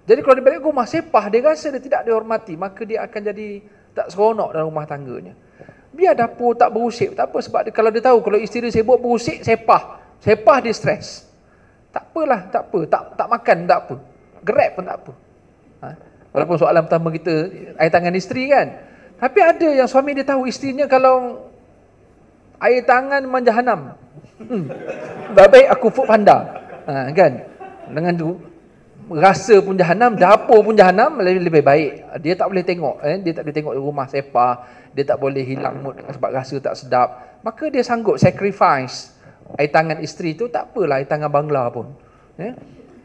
Jadi kalau dia balik rumah sepah, dia rasa dia tidak dihormati, maka dia akan jadi tak seronok dalam rumah tangganya. Biar dapur tak berusik, tak apa, sebab kalau dia tahu kalau isteri dia sibuk berusik, sepah dia stres. Tak apalah, tak apa, tak makan tak apa. Grab pun tak apa. Walaupun soalan pertama kita air tangan isteri kan. Tapi ada yang suami dia tahu isterinya kalau air tangan memang jahanam. Baik aku food panda. Kan? Dengan tu rasa pun jahanam, dapur pun jahanam, lebih baik. Dia tak boleh tengok, dia tak boleh tengok rumah sepah, dia tak boleh hilang mood sebab rasa tak sedap. Maka dia sanggup sacrifice air tangan isteri tu, tak apalah air tangan bangla pun.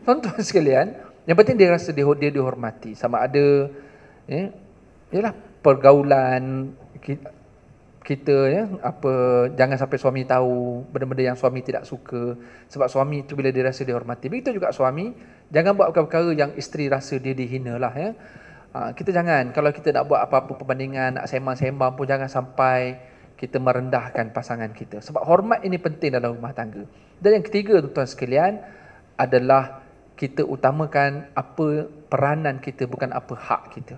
Tuan-tuan sekalian, yang penting dia rasa dia dihormati. Sama ada ialah pergaulan kita jangan sampai suami tahu benda-benda yang suami tidak suka, sebab suami itu bila dia rasa dihormati. Begitu juga suami, jangan buat perkara yang isteri rasa dia dihina lah ya. Kita jangan, kalau kita nak buat apa-apa perbandingan, nak sembang-sembang pun jangan sampai kita merendahkan pasangan kita, sebab hormat ini penting dalam rumah tangga. Dan yang ketiga tuan-tuan sekalian adalah kita utamakan apa peranan kita, bukan apa hak kita.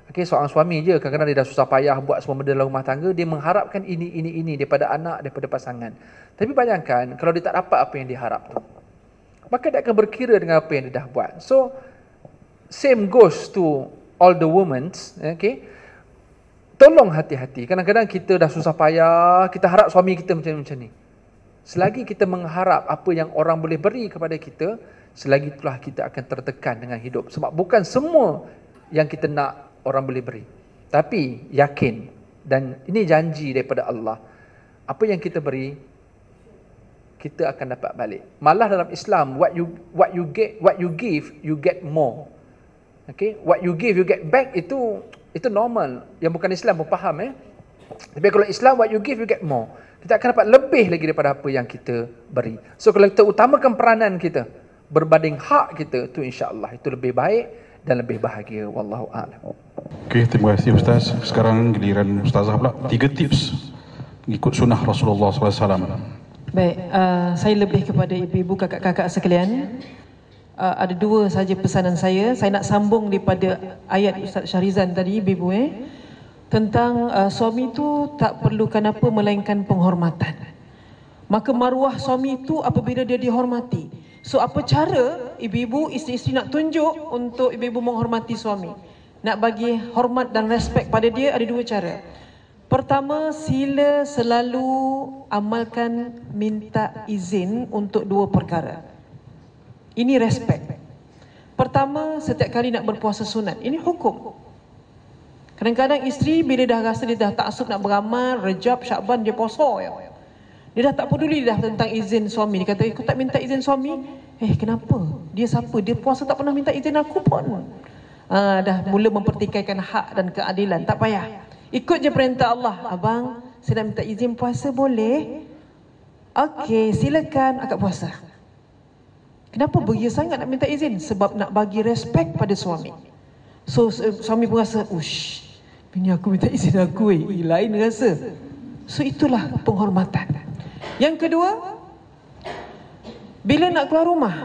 Okey, seorang suami je kadang-kadang dia dah susah payah buat semua benda dalam rumah tangga, dia mengharapkan ini daripada anak, daripada pasangan. Tapi bayangkan kalau dia tak dapat apa yang dia harap tu, maka dia akan berkira dengan apa yang dia dah buat. So same goes to all the women. Okay, tolong hati-hati. Kadang-kadang kita dah susah payah, kita harap suami kita macam ni. Selagi kita mengharap apa yang orang boleh beri kepada kita, selagi itulah kita akan tertekan dengan hidup. Sebab bukan semua yang kita nak orang boleh beri. Tapi yakin, dan ini janji daripada Allah, apa yang kita beri, kita akan dapat balik. Malah dalam Islam, what you give, you get more. Okay, what you give you get back, itu normal. Yang bukan Islam pun faham Tapi kalau Islam, what you give you get more. Kita akan dapat lebih lagi daripada apa yang kita beri. So kalau kita utamakan peranan kita berbanding hak kita, tu insya-Allah itu lebih baik dan lebih bahagia. Wallahu a'lam. Okey, terima kasih Ustaz. Sekarang giliran Ustazah pula. 3 tips ikut sunnah Rasulullah SAW. Baik, saya lebih kepada ibu-ibu, kakak-kakak sekalian. Ada 2 saja pesanan saya. Saya nak sambung daripada ayat Ustaz Syarizan tadi, ibu-ibu tentang suami itu tak perlukan apa melainkan penghormatan. Maka maruah suami itu apabila dia dihormati. So apa cara ibu-ibu, isteri-isteri nak tunjuk untuk ibu-ibu menghormati suami, nak bagi hormat dan respect pada dia? Ada 2 cara. Pertama, sila selalu amalkan minta izin untuk 2 perkara. Ini respect. Pertama, setiap kali nak berpuasa sunat. Ini hukum. Kadang-kadang isteri bila dah rasa dia dah taksub nak beramal, Rejab, Syakban, dia puasa. Dia dah tak peduli dah tentang izin suami. Dia kata, aku tak minta izin suami. Kenapa? Dia siapa? Dia puasa tak pernah minta izin aku pun. Dah mula mempertikaikan hak dan keadilan. Tak payah. Ikut je perintah Allah. Abang, saya nak minta izin puasa, boleh? Okey, silakan akak puasa. Kenapa beria sangat nak minta izin? Sebab nak bagi respect pada suami. So suami pun rasa, ush, bini aku minta izin aku, lain rasa. So itulah penghormatan. Yang kedua, bila nak keluar rumah,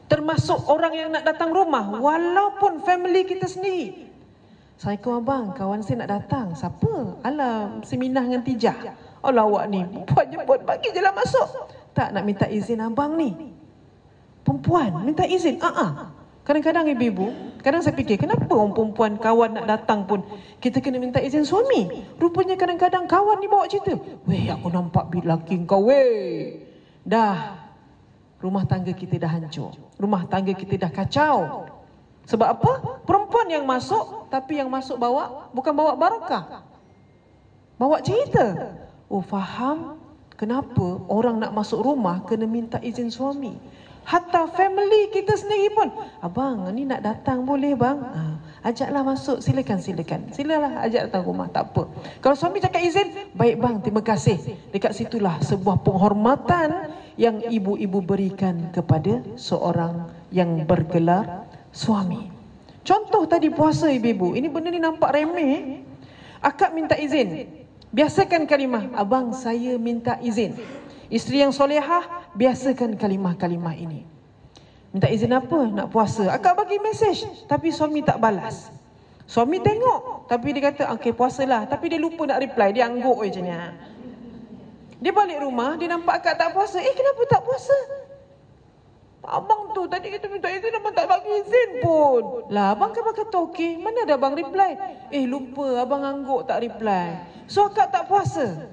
termasuk orang yang nak datang rumah, walaupun family kita sendiri. Assalamualaikum abang, kawan saya nak datang. Siapa? Alah, Seminah dengan Tijah. Alah awak ni, perempuan jemput, bagi je lah masuk. Tak nak minta izin abang ni. Perempuan minta izin. Kadang-kadang ibu-ibu, kadang saya fikir, kenapa orang perempuan kawan nak datang pun kita kena minta izin suami? Rupanya kadang-kadang kawan ni bawa cerita, weh aku nampak lelaki kau weh. Dah, rumah tangga kita dah hancur. Rumah tangga kita dah kacau. Sebab apa? Perempuan yang masuk, tapi yang masuk bawa, bukan bawa barakah, bawa cerita. Oh faham kenapa orang nak masuk rumah kena minta izin suami. Hatta family kita sendiri pun, abang ni nak datang boleh bang? Ajaklah masuk, silakan. Silalah ajak datang rumah, tak apa. Kalau suami cakap izin, baik bang, terima kasih. Dekat situlah sebuah penghormatan yang ibu-ibu berikan kepada seorang yang bergelar suami. Contoh tadi puasa ibu-ibu, ini benda ni nampak remeh. Akak minta izin, biasakan kalimah, abang saya minta izin. Isteri yang solehah, biasakan kalimah-kalimah ini. Minta izin apa? Nak puasa. Akak bagi mesej, tapi suami tak balas. Suami tengok, tapi dia kata, okey puasalah. Tapi dia lupa nak reply, dia angguk je ni. Dia balik rumah, dia nampak akak tak puasa. Kenapa tak puasa? Abang tu tadi kita minta izin, abang tak bagi izin pun. Lah abang kan kata okey, mana ada abang reply? Lupa, abang angguk tak reply. So akak tak puasa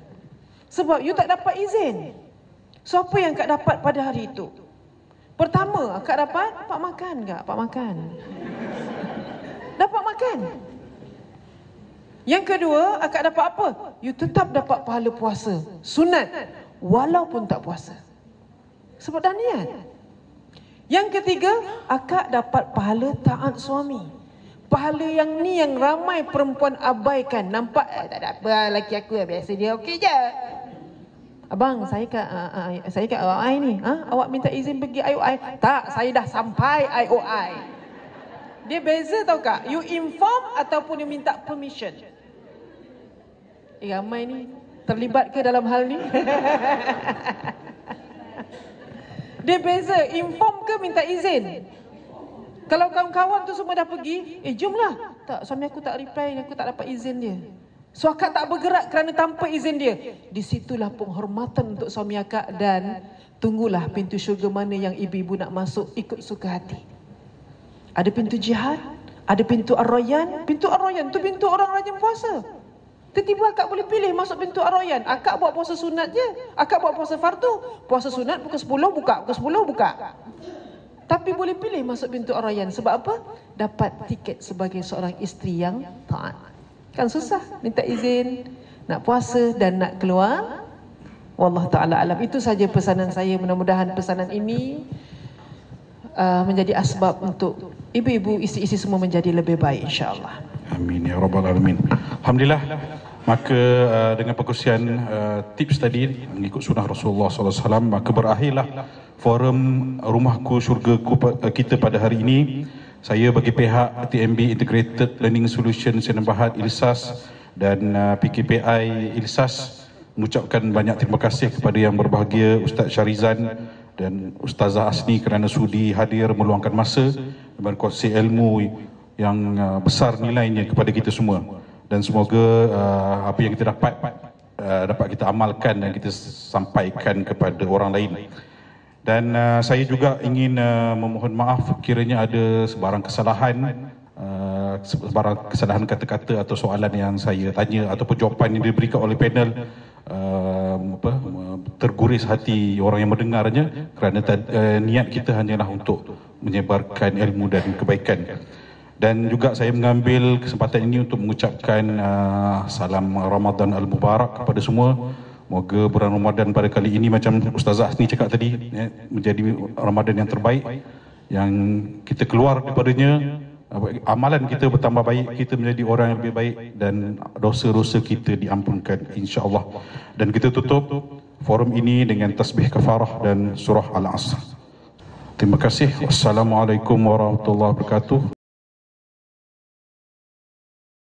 sebab you tak dapat izin. So apa yang akak dapat pada hari itu? Pertama, akak dapat pak makan tak? Pak makan. Dapat makan. Yang kedua, akak dapat apa? You tetap dapat pahala puasa sunat walaupun tak puasa. Sebab dah niat. Yang ketiga, akak dapat pahala taat suami. Pahala yang ni yang ramai perempuan abaikan. Nampak tak ada apa, laki aku biasa dia okey je. Abang, saya kat IOI ni. Awak minta izin pergi IOI? Tak, saya dah sampai IOI. Dia beza tau kak. You inform ataupun you minta permission. Ramai ni terlibat ke dalam hal ni? Dia beza, inform ke minta izin. Kalau kawan-kawan tu semua dah pergi, jomlah. Tak, suami aku tak reply, aku tak dapat izin dia. So akak tak bergerak kerana tanpa izin dia. Di situlah penghormatan untuk suami akak. Dan tunggulah pintu syurga mana yang ibu-ibu nak masuk ikut suka hati. Ada pintu jihad, ada pintu Ar-Rayyan. Pintu Ar-Rayyan tu pintu orang rajin puasa. Tiba-tiba akak boleh pilih masuk pintu Ar-Rayyan. Akak buat puasa sunat je, akak buat puasa fardu. Puasa sunat pukul 10 buka, pukul 10 buka. Tapi boleh pilih masuk pintu Ar-Rayyan. Sebab apa? Dapat tiket sebagai seorang isteri yang taat. Kan susah minta izin nak puasa dan nak keluar. Wallahu ta'ala alam. Itu saja pesanan saya. Mudah-mudahan pesanan ini menjadi asbab untuk ibu-ibu, isi-isi semua menjadi lebih baik insya-Allah. Amin ya rabbal alamin. Alhamdulillah. Maka dengan perkongsian tips tadi mengikut sunnah Rasulullah SAW, maka berakhirlah forum Rumahku Syurgaku kita pada hari ini. Saya bagi pihak TMB Integrated Learning Solution Sdn Bhd ILSAS dan PKPI ILSAS mengucapkan banyak terima kasih kepada yang berbahagia Ustaz Syarizan dan Ustazah Asni kerana sudi hadir meluangkan masa dan berkongsi ilmu yang besar nilainya kepada kita semua. Dan semoga apa yang kita dapat kita amalkan dan kita sampaikan kepada orang lain. Dan saya juga ingin memohon maaf kiranya ada sebarang kesalahan kata-kata atau soalan yang saya tanya ataupun jawapan yang diberikan oleh panel terguris hati orang yang mendengarnya, kerana niat kita hanyalah untuk menyebarkan ilmu dan kebaikan. Dan juga saya mengambil kesempatan ini untuk mengucapkan salam Ramadan Al-Mubarak kepada semua. Moga bulan Ramadan pada kali ini macam Ustazah Asni cakap tadi, menjadi Ramadan yang terbaik, yang kita keluar daripadanya, amalan kita bertambah baik, kita menjadi orang yang lebih baik dan dosa-dosa kita diampunkan insya-Allah. Dan kita tutup forum ini dengan tasbih kafarah dan surah Al-Asr. Terima kasih. Wassalamualaikum warahmatullahi wabarakatuh.